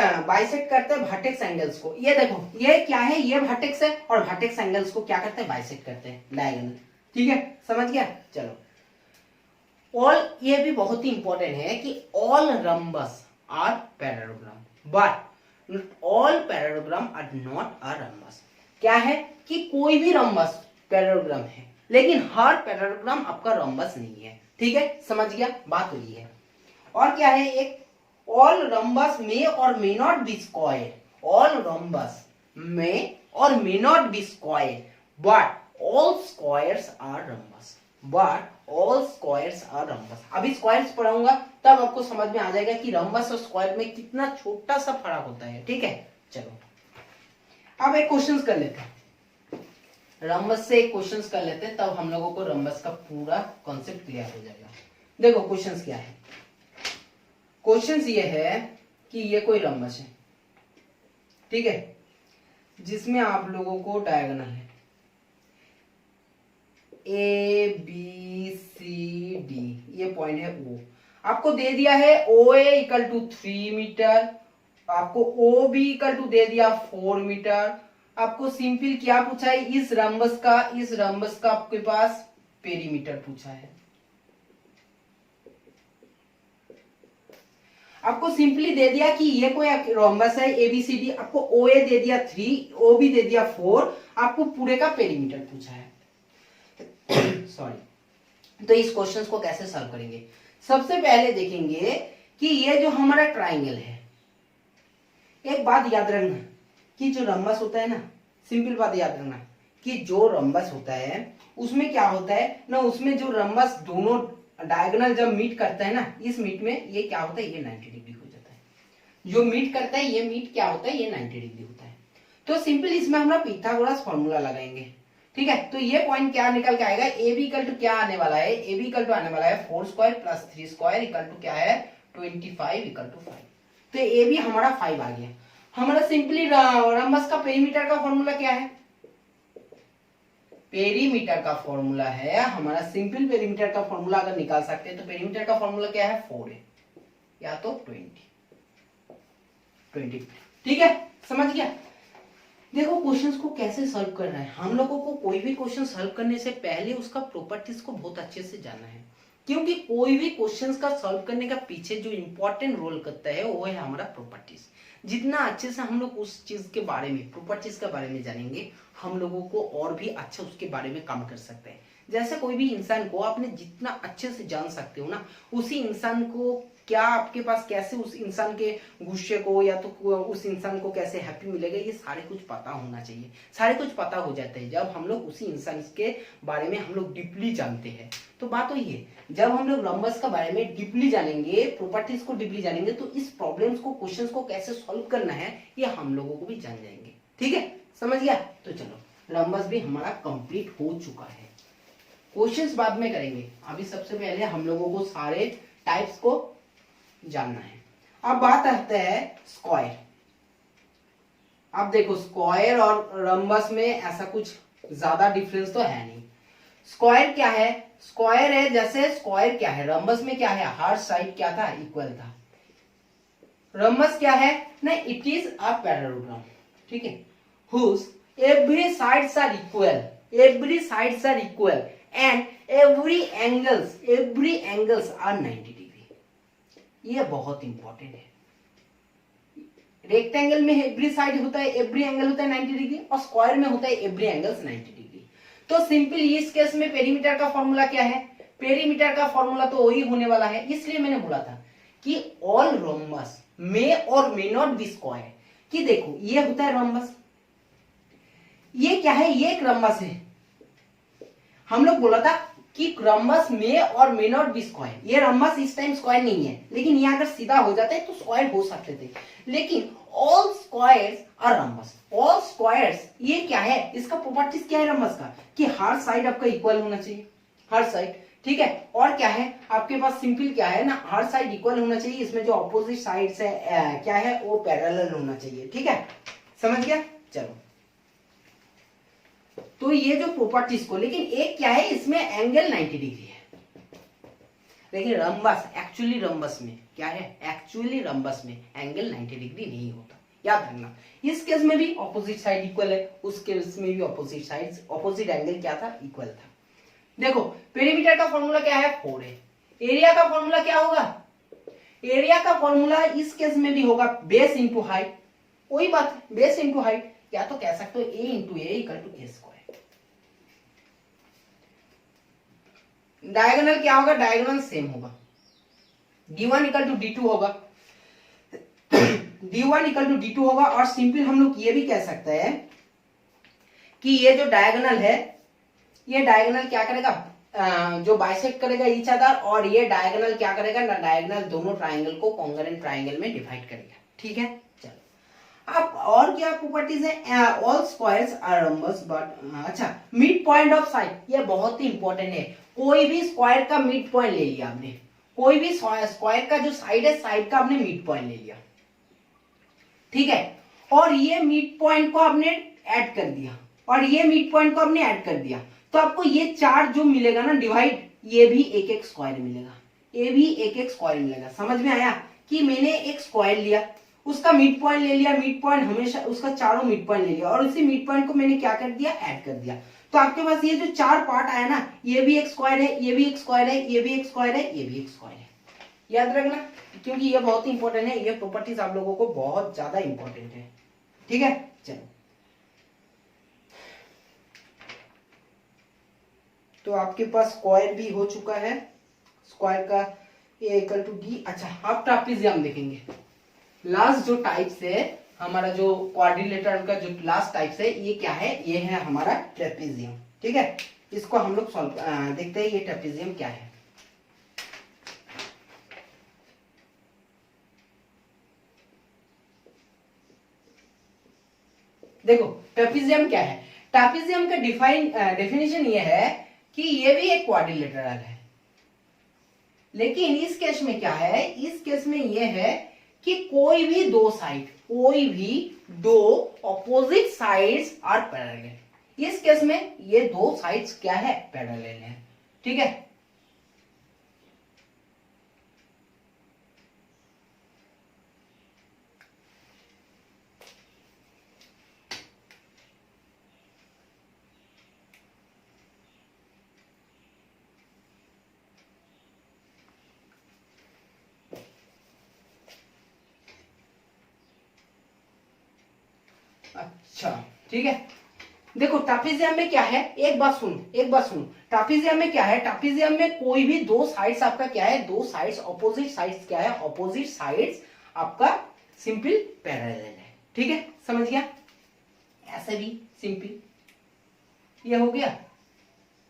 S1: करते हैं वर्टेक्स एंगल्स को। ये देखो, ये क्या है, ये वर्टेक्स है और वर्टेक्स एंगल्स को क्या करते हैं, बाइसेक्ट करते हैं, डायगोनल, ठीक है, समझ गया। चलो, ऑल, ये भी बहुत ही इंपॉर्टेंट है कि all rhombus are parallelogram but all parallelogram are not a rhombus. क्या है कि कोई भी रम्बस पैरेललोग्राम है, लेकिन हर पैरेललोग्राम आपका रम्बस नहीं है, ठीक है, समझ गया, बात हुई है। और क्या है, एक ऑल रम्बस में और may not be square, all rhombus में और may not be square but all squares are rhombus, but all squares are rhombus. अभी स्क्वायर्स पढ़ाऊंगा तब आपको समझ में आ जाएगा कि रम्बस और स्क्वायर में कितना छोटा सा फर्क होता है, ठीक है। चलो, अब एक क्वेश्चन कर लेते हैं, रम्बस से एक क्वेश्चन कर लेते हैं, तब हम लोगों को रम्बस का पूरा कॉन्सेप्ट क्लियर हो जाएगा। देखो क्वेश्चन क्या है, क्वेश्चन ये है कि ये कोई रम्बस है, ठीक है, जिसमें आप लोगों को डायगोनल है ए बी सी डी, ये पॉइंट है ओ, आपको दे दिया है ओ ए इक्वल टू 3 मीटर, आपको ओ बी इक्वल टू दे दिया 4 मीटर। आपको सिंपल क्या पूछा है, इस रम्बस का आपके पास पेरीमीटर पूछा है। आपको सिंपली दे दिया कि ये कोई रोम्बस है एबीसीडी, आपको ओ ए दे दिया 3, ओ बी दे दिया 4, आपको पूरे का पेरीमीटर पूछा है। सॉरी, तो इस क्वेश्चन को कैसे सॉल्व करेंगे, सबसे पहले देखेंगे कि ये जो हमारा ट्राइंगल है, एक बात याद रखना कि जो रम्बस होता है ना, सिंपल बात याद रखना कि जो रम्बस होता है उसमें क्या होता है ना, उसमें जो रम्बस दोनों डायगोनल जब मीट करता है ना, इस मीट में ये क्या होता है, ये 90 डिग्री हो जाता है। जो मीट करता है ये मीट क्या होता है, ये 90 डिग्री होता है। तो सिंपल इसमें हम लोग पिथागोरस फॉर्मूला लगाएंगे, ठीक है। तो ये पॉइंट क्या निकल के आएगा, ए बी इक्वल टू क्या आने वाला है, ए बी इक्वल टू आने वाला है 4 square plus 3 square equal to क्या है 25 इक्वल टू 5। तो ए बी हमारा 5 आ गया। हमारा सिंपली रम्बस का पेरीमीटर का फॉर्मूला क्या है, पेरीमीटर का फॉर्मूला है हमारा, सिंपल पेरीमीटर का फॉर्मूला अगर निकाल सकते हैं तो पेरीमीटर का फॉर्मूला क्या है 4 है या तो 20, ठीक है, समझ गया। देखो क्वेश्चंस को कैसे सॉल्व करना है, हम लोगों को कोई भी क्वेश्चन सॉल्व करने से पहले उसका प्रॉपर्टीज को बहुत अच्छे से जानना है क्योंकि कोई भी क्वेश्चंस का सॉल्व करने का पीछे जो इंपॉर्टेंट रोल करता है वो है हमारा प्रॉपर्टीज। जितना अच्छे से हम लोग उस चीज के बारे में, प्रॉपर्टीज के बारे में जानेंगे, हम लोगों को और भी अच्छा उसके बारे में काम कर सकते हैं। जैसे कोई भी इंसान को आपने जितना अच्छे से जान सकते हो ना, उसी इंसान को क्या आपके पास कैसे उस इंसान के गुस्से को या तो उस इंसान को कैसे हैप्पी मिलेगा, ये सारे कुछ पता होना चाहिए। सारे कुछ पता हो जाता है जब हम लोग उसी इंसान के बारे में हम लोग डीपली जानते हैं। तो बात वही है, जब हम लोग नंबर्स के बारे में डीपली जानेंगे, प्रॉपर्टीज को डीपली जानेंगे, तो इस प्रॉब्लम्स को, क्वेश्चंस को कैसे सॉल्व करना है ये हम लोगों को भी जान जाएंगे। ठीक है, समझ गया? तो चलो, नंबर्स भी हमारा कंप्लीट हो चुका है। क्वेश्चंस बाद में करेंगे, अभी सबसे पहले हम लोगों को सारे टाइप्स को जानना है। अब बात आती है स्क्वायर। अब देखो, स्क्वायर और रंबस में ऐसा कुछ ज्यादा डिफरेंस तो है नहीं। स्क्वायर क्या है? स्क्वायर है, जैसे स्क्वायर क्या है, रंबस में क्या है, हर साइड क्या था, इक्वल था। रंबस क्या है ना, इट इज अ पैरालोग्राम, ठीक है, whose every sides are equal, every sides are equal and every angles are 90 degree. ये बहुत इंपॉर्टेंट है। रेक्टेंगल में एवरी साइड होता है, एवरी एंगल होता है 90 डिग्री, और स्क्वायर में होता है एवरी एंगल्स 90 डिग्री। तो सिंपल इस केस में पेरीमीटर का फॉर्मूला क्या है? पेरीमीटर का फॉर्मूला तो वही होने वाला है, इसलिए मैंने बोला था कि ऑल रोम्बस मे और मे नॉट बी स्क्वायर। कि देखो, ये होता है रोम्बस, ये क्या है, ये एक रंबस है। हम लोग बोला था कि रंबस में और मे नॉट बी स्क्वायर। ये रंबस इस टाइम स्क्वायर नहीं है, लेकिन ये अगर सीधा हो जाता है तो स्क्वायर हो सकते थे, लेकिन all squares are rhombus. All squares ये क्या है, इसका प्रॉपर्टीज क्या है रंबस का, कि हर साइड आपका इक्वल होना चाहिए, हर साइड, ठीक है। और क्या है आपके पास, सिंपल क्या है ना, हर साइड इक्वल होना चाहिए, इसमें जो ऑपोजिट साइड्स है क्या है, वो पैरेलल होना चाहिए, ठीक है, समझ गया? चलो, तो ये जो प्रॉपर्टीज को, लेकिन एक क्या है, इसमें एंगल 90 डिग्री है, लेकिन रंबस, एक्चुअली रंबस में क्या है, एक्चुअली रंबस में एंगल 90 डिग्री नहीं होता, याद रखना। इस केस में भी ऑपोजिट साइड इक्वल है, उस केस में भी ऑपोजिट साइड्स, ऑपोजिट एंगल क्या था, इक्वल था। देखो, पेरीमीटर का फॉर्मूला क्या है, 4 है। एरिया का फॉर्मूला क्या होगा, एरिया का फॉर्मूला इस केस में भी होगा बेस इंटू हाइट, वही बात, बेस इंटू हाइट, या तो कह सकते हो a into a equal to a square. Diagonal क्या होगा, डायगोनल सेम होगा, d1 इक्वल टू d2 होगा, d1 इक्वल टू d2 होगा। और सिंपल हम लोग ये भी कह सकते हैं कि ये जो डायगोनल है, ये डायगोनल क्या करेगा, जो बाइसेक्ट करेगा ईच अदर, और ये डायगोनल क्या करेगा ना, डायगोनल दोनों ट्राइंगल को कॉन्ग्रुएंट ट्राइंगल में डिवाइड करेगा, ठीक है। चलो, अब और क्या प्रॉपर्टीज है, all squares are rhombus but, अच्छा, मिड पॉइंट ऑफ साइड, ये बहुत ही इंपॉर्टेंट है। कोई भी स्क्वायर का मिड पॉइंट ले लिया आपने, कोई भी स्क्वायर का जो साइड है, साइड का आपने मिड पॉइंट ले लिया, ठीक है, और ये मिड पॉइंट को आपने ऐड कर दिया, और ये मिड पॉइंट को आपने ऐड कर दिया, तो आपको ये चार जो मिलेगा ना डिवाइड, ये भी एक एक स्क्वायर मिलेगा, ये भी एक एक स्क्वायर मिलेगा। समझ में आया कि मैंने एक स्क्वायर लिया, उसका मिड पॉइंट ले लिया, मिड पॉइंट हमेशा उसका चारों मिड पॉइंट ले लिया, और उसी मिड पॉइंट को मैंने क्या कर दिया, ऐड कर दिया। तो आपके पास ये जो चार पार्ट आया ना, ये भी एक स्क्वायर है, ये भी एक स्क्वायर है, ये भी एक स्क्वायर है, ये भी एक स्क्वायर है। याद रखना, क्योंकि ये बहुत ही इंपॉर्टेंट है, ये प्रॉपर्टीज आप लोगों को बहुत ज्यादा इंपॉर्टेंट है, ठीक है। चलो, तो आपके पास स्क्वायर भी हो चुका है, स्क्वायर का ए इक्वल टू डी। अच्छा, आप ट्रापेजियम देखेंगे, लास्ट जो टाइप्स है हमारा, जो क्वाड्रिलेटरल का जो लास्ट टाइप्स है, ये क्या है, ये है हमारा ट्रेपेजियम, ठीक है। इसको हम लोग सॉल्व देखते हैं, ये ट्रेपेजियम क्या है। देखो, ट्रेपेजियम क्या है, ट्रेपेजियम का डेफिनेशन ये है कि ये भी एक क्वाड्रिलेटरल है, लेकिन इस केस में क्या है, इस केस में ये है कि कोई भी दो साइड, कोई भी दो ऑपोजिट साइड्स आर पैरेलल। इस केस में ये दो साइड्स क्या है, पैरेलल है, ठीक है। अच्छा ठीक है, देखो ट्रापेजियम में क्या है, एक बात सुनो, ट्रापेजियम में क्या है, ट्रापेजियम में कोई भी दो साइड्स आपका क्या है, दो साइड्स ऑपोजिट साइड्स क्या है, ऑपोजिट साइड्स आपका सिंपल पैरेलल है। ठीक है, समझ गया, ऐसे भी सिंपल, ये हो गया,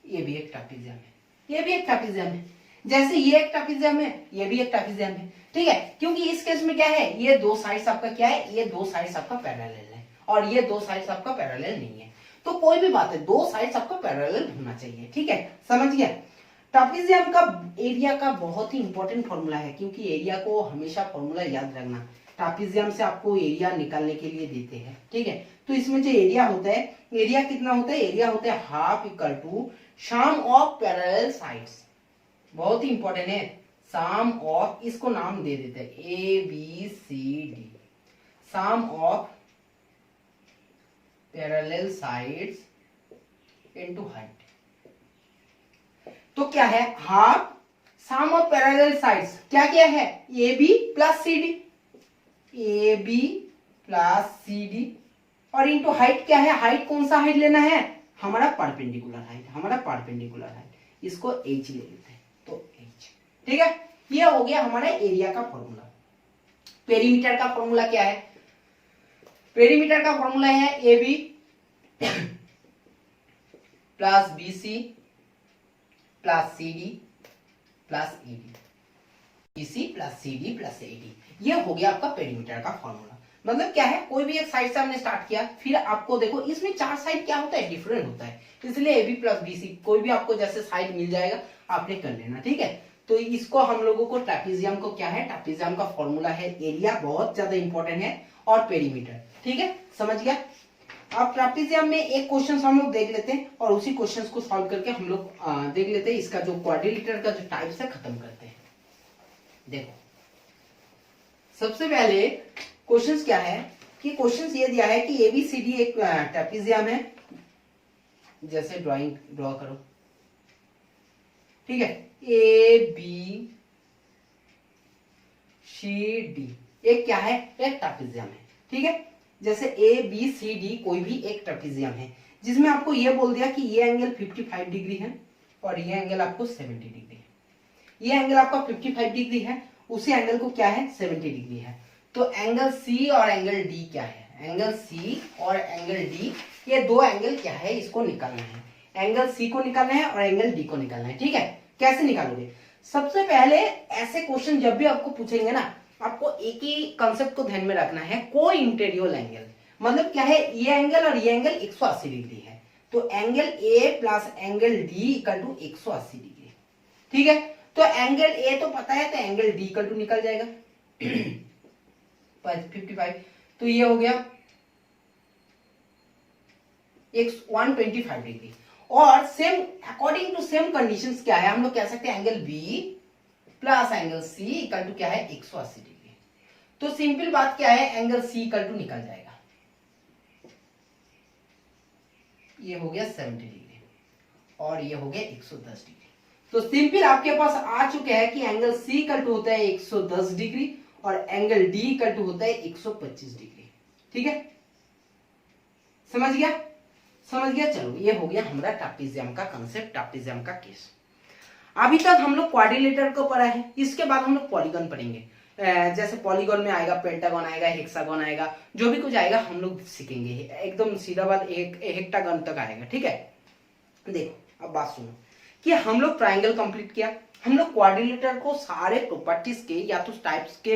S1: ये भी एक ट्रापेजियम है, ये भी एक ट्रापेजियम है, जैसे ये एक ट्रापेजियम है, ये भी एक ट्रापेजियम है। ठीक है, क्योंकि इस केस में क्या है, ये दो साइड्स आपका क्या है, ये दो साइड्स आपका पैरेलल है और ये दो साइड्स आपका पैरेलल नहीं है, तो कोई भी बात है, दो साइड्स आपको पैरेलल होना चाहिए। ठीक है, समझ गया। ट्रापेजियम का एरिया का बहुत ही इंपॉर्टेंट फॉर्मूला है, क्योंकि एरिया को हमेशा फॉर्मूला याद रखना, ट्रापेजियम से आपको एरिया निकालने के लिए देते हैं। ठीक है, तो इसमें जो एरिया होता है, एरिया कितना होता है, एरिया होता है half equal to sum of parallel sides, बहुत ही इंपॉर्टेंट है, सम ऑफ, इसको नाम दे देते हैं A B C D, sum of parallel sides into height. तो क्या है, half sum of parallel sides क्या क्या है, A B plus C D, A B plus C D, और इनटू हाइट क्या है, हाइट कौन सा हाइट लेना है, हमारा परपेंडिकुलर हाइट, हमारा परपेंडिकुलर हाइट, इसको h ले लेते हैं, तो h। ठीक है, ये हो गया हमारा एरिया का फॉर्मूला। पेरीमीटर का फॉर्मूला क्या है, पेरीमीटर का फॉर्मूला है A B plus B C plus C D plus A D, B C plus C D plus A D, ये हो गया आपका पेरीमीटर का फॉर्मूला। मतलब क्या है, कोई भी एक साइड से हमने स्टार्ट किया, फिर आपको देखो इसमें चार साइड क्या होता है, डिफरेंट होता है, इसलिए A B plus B C कोई भी आपको जैसे साइड मिल जाएगा आपने कर लेना। ठीक है, तो इसको हम लोगों को ट्रापेजियम को क्या है, ट्रापेजियम का फॉर्मूला है एरिया, बहुत ज्यादा इंपॉर्टेंट है, और पेरीमीटर। ठीक है, समझ गया। अब ट्रापेजियम में एक क्वेश्चन हम लोग देख लेते हैं और उसी क्वेश्चन को सॉल्व करके हम लोग देख लेते हैं इसका जो क्वाड्रिलेटरल का जो टाइप्स है खत्म करते हैं। देखो सबसे पहले क्वेश्चंस क्या है कि क्वेश्चंस ये दिया है कि एबीसीडी एक ट्रापेजियम है, जैसे ड्रॉ करो। ठीक है, ए बी सी डी एक क्या है, एक ट्रापेजियम है। ठीक है, जैसे ए बी सी डी कोई भी एक ट्रापेजियम है, जिसमें आपको ये बोल दिया कि ये एंगल 55 डिग्री है और ये एंगल आपको 70 डिग्री है, ये एंगल आपका 55 डिग्री है, उसी एंगल को क्या है 70 डिग्री है, तो एंगल सी और एंगल डी क्या है, एंगल सी और एंगल डी, ये दो एंगल क्या है, इसको निकालना है, एंगल सी को निकालना है और एंगल डी को निकालना है। ठीक है, कैसे निकालोगे, सबसे पहले ऐसे क्वेश्चन जब भी आपको पूछेंगे ना, आपको एक ही कंसेप्ट को ध्यान में रखना है, को इंटीरियर एंगल, मतलब क्या है, ये एंगल और ये एंगल 180 डिग्री है, तो angle A plus angle D equal to 180 degree. ठीक है, तो एंगल ए तो पता है, तो एंगल डी इक्वल टू निकल जाएगा 55, तो ये हो गया 125 डिग्री। और same according to same conditions क्या है, हम लोग कह सकते हैं angle B plus angle C equal to क्या है 180 डिग्री। तो सिंपल बात क्या है, एंगल सी इक्वल टू निकल जाएगा, ये हो गया 70 डिग्री और ये हो गया 110 डिग्री। तो सिंपल आपके पास आ चुके हैं कि एंगल सी इक्वल टू होता है 110 डिग्री और एंगल डी इक्वल टू होता है 125 डिग्री। ठीक है, समझ गया, समझ गया। चलो ये हो गया हमारा ट्रापेजियम का कंसेप्ट, ट्रापेजियम का केस। अभी तक हम लोग क्वाड्रिलेटरल को पढ़ा है, इसके बाद हम लोग पॉलीगन पढ़ेंगे। जैसे पॉलीगन में आएगा, पेंटागन आएगा, हेक्सागन आएगा, जो भी कुछ आएगा हम लोग सीखेंगे, एकदम सीधा बात हेक्टागन तक आएगा। ठीक है, देखो अब बात सुनो कि हम लोग ट्राइंगल कंप्लीट किया, हम लोग क्वाड्रिलेटरल को सारे प्रॉपर्टीज के या तो टाइप्स के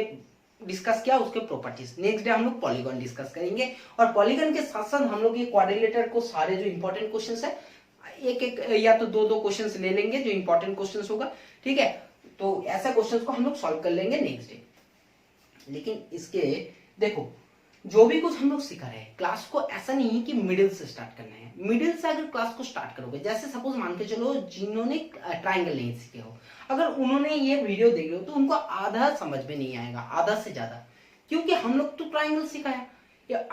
S1: डिस्कस किया, उसके प्रॉपर्टीज। नेक्स्ट डे हम लोग पॉलीगन डिस्कस करेंगे और पॉलीगन के साथ साथ हम लोग ये क्वाड्रिलेटरल को सारे जो इंपॉर्टेंट क्वेश्चंस है एक एक या तो दो क्वेश्चंस ले लेंगे जो इंपॉर्टेंट क्वेश्चंस होगा। ठीक है, तो ऐसा क्वेश्चंस को हम लोग सॉल्व कर लेंगे नेक्स्ट डे। लेकिन इसके देखो जो भी कुछ हम लोग सिखा रहे हैं, क्लास को ऐसा नहीं है कि मिडिल से स्टार्ट करना है। मिडिल से अगर क्लास को स्टार्ट करोगे, जैसे सपोज मान के चलो जिन्होंने ट्राइंगल नहीं सीखे हो, अगर उन्होंने ये वीडियो देख रहे हो तो उनको आधा समझ में नहीं आएगा, आधा से ज्यादा, क्योंकि हम लोग तो ट्राइंगल सिखाया।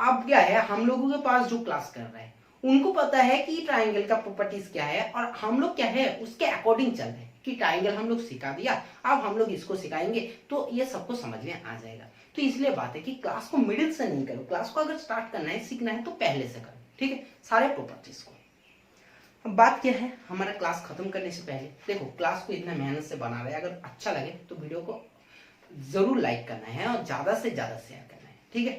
S1: अब क्या है, हम लोगों के पास जो क्लास कर रहे हैं उनको पता है कि ट्राइंगल का प्रॉपर्टीज क्या है, और हम लोग क्या है उसके अकॉर्डिंग चल रहे हैं कि ट्राइंगल हम लोग सिखा दिया, अब हम लोग इसको सिखाएंगे, तो ये सबको समझ में आ जाएगा। तो इसलिए बात है कि क्लास को मिडिल से नहीं करो, क्लास को अगर स्टार्ट करना है, सीखना है तो पहले से करो, ठीक है, सारे प्रॉपर्टीज को। अब बात क्या है, हमारा क्लास खत्म करने से पहले देखो, क्लास को इतना मेहनत से बना रहे हैं, अगर अच्छा लगे तो वीडियो को जरूर लाइक करना है और ज्यादा से ज्यादा शेयर करना है, ठीक है।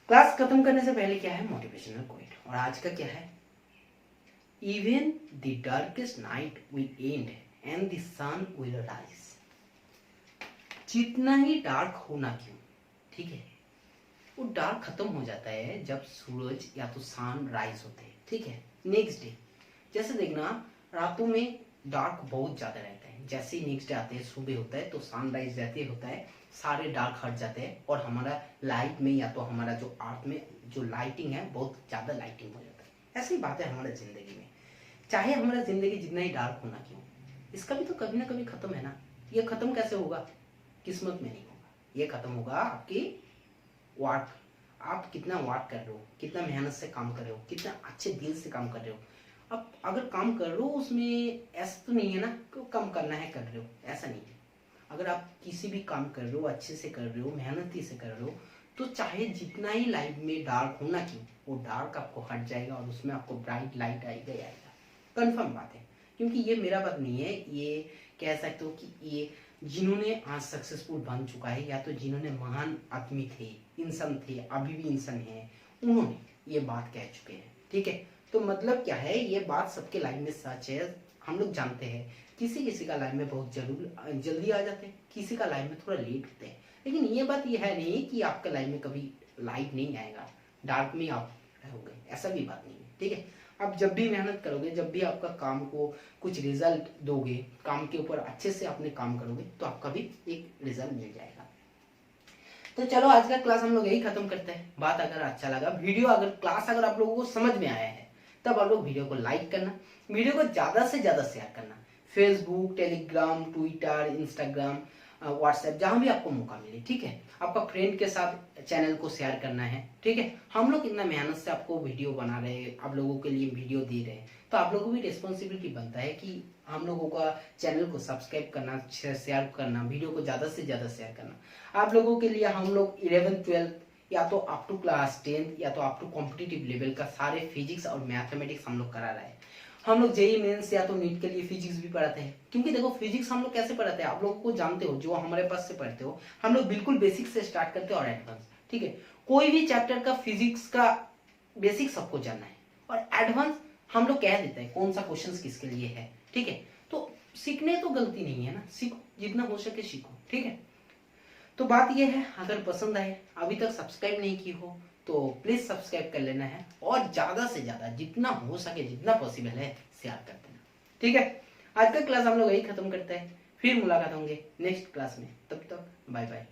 S1: क्लास खत्म करने से पहले क्या है, मोटिवेशनल कोट, और आज का क्या है, even the darkest night will end and the sun will rise. जितना ही डार्क होना क्यों, ठीक है, वो डार्क खत्म हो जाता है जब सूरज या तो सन राइज होते हैं, ठीक है, नेक्स्ट डे। जैसे देखना, रातों में डार्क बहुत ज्यादा रहता है, जैसे ही नेक्स्ट डे आते हैं, सुबह होता है तो सनराइज जैसे होता है, सारे डार्क हट जाते हैं और हमारा लाइट में या तो हमारा जो अर्थ में जो लाइटिंग है बहुत ज्यादा लाइटिंग हो जाता है। ऐसी बात है हमारे जिंदगी में, चाहे हमारा जिंदगी जितना ही डार्क होना क्यों, इसका भी तो कभी ना कभी खत्म है ना। ये खत्म कैसे होगा, किस्मत में नहीं होगा, ये खत्म होगा आपकी वर्क, आप कितना वर्क कर रहे हो, कितना मेहनत से काम कर रहे हो, कितना अच्छे दिल से काम कर रहे हो। अब अगर काम कर रहे हो उसमें ऐसा तो नहीं है ना कि कम करना है कर रहे हो, ऐसा नहीं है। अगर आप किसी भी काम कर रहे हो, अच्छे से कर रहे हो, मेहनती से कर रहे हो, तो चाहे जितना ही लाइफ में डार्क होना क्यों, वो डार्क आपको हट जाएगा और उसमें आपको ब्राइट लाइट आएगा ही आएगा, कंफर्म बात है। क्योंकि ये मेरा बात नहीं है, ये कह सकते हो कि ये जिन्होंने आज सक्सेसफुल बन चुका है या तो जिन्होंने महान आदमी थे, इंसान थे, अभी भी इंसान है, उन्होंने ये बात कह चुके हैं, ठीक है। तो मतलब क्या है, ये बात सबके लाइफ में सच है, हम लोग जानते हैं। किसी किसी का लाइफ में बहुत जल्दी आ जाते हैं, किसी का लाइफ में थोड़ा लेट होते हैं, लेकिन ये बात ये है नहीं कि आपका लाइफ में कभी लाइट नहीं आएगा, डार्क में आप रहोगे, ऐसा भी बात नहीं है, ठीक है। आप जब भी मेहनत करोगे, जब भी आपका काम को कुछ रिजल्ट दोगे, काम के ऊपर अच्छे से अपने काम करोगे, तो आपका भी एक रिजल्ट मिल जाएगा। तो चलो आज का क्लास हम लोग यही खत्म करते हैं। बात अगर अच्छा लगा, वीडियो अगर क्लास अगर आप लोगों को समझ में आया है, तब आप लोग वीडियो को लाइक करना, वीडियो को ज्यादा से ज्यादा शेयर करना, Facebook, Telegram, Twitter, Instagram, WhatsApp, जहां भी आपको मौका मिले, ठीक है। आपका फ्रेंड के साथ चैनल को शेयर करना है, ठीक है। हम लोग इतना मेहनत से आपको वीडियो बना रहे हैं, आप लोगों के लिए वीडियो दे रहे हैं, तो आप लोगों को भी रिस्पॉन्सिबिलिटी बनता है कि हम लोगों का चैनल को सब्सक्राइब करना, शेयर करना, वीडियो को ज्यादा से ज्यादा शेयर करना। आप लोगों के लिए हम लोग 11th 12th या तो अप टू क्लास 10th या तो अप टू कॉम्पिटिटिव लेवल का सारे फिजिक्स और मैथमेटिक्स हम लोग करा रहे हैं। हम लोग जेईई मेंस या तो नीट के लिए फिजिक्स भी पढ़ाते हैं, क्योंकि देखो फिजिक्स हम लोग कैसे पढ़ाते हैं, आप लोगों को जानते हो, जो हमारे पास से पढ़ते हो, हम लोग बिल्कुल बेसिक से स्टार्ट करते हैं और एडवांस, ठीक है। कोई भी चैप्टर का फिजिक्स का बेसिक सबको जानना है, और एडवांस हम लोग कह देते हैं कौन सा क्वेश्चन किसके लिए है, ठीक है। तो सीखने तो गलती नहीं है ना, सीखो जितना हो सके सीखो, ठीक है। तो बात यह है, अगर पसंद आए, अभी तक सब्सक्राइब नहीं की हो तो प्लीज सब्सक्राइब कर लेना है, और ज्यादा से ज्यादा जितना हो सके, जितना पॉसिबल है, शेयर कर देना, ठीक है। आज का क्लास हम लोग यही खत्म करते हैं, फिर मुलाकात होंगे नेक्स्ट क्लास में, तब तक बाय बाय।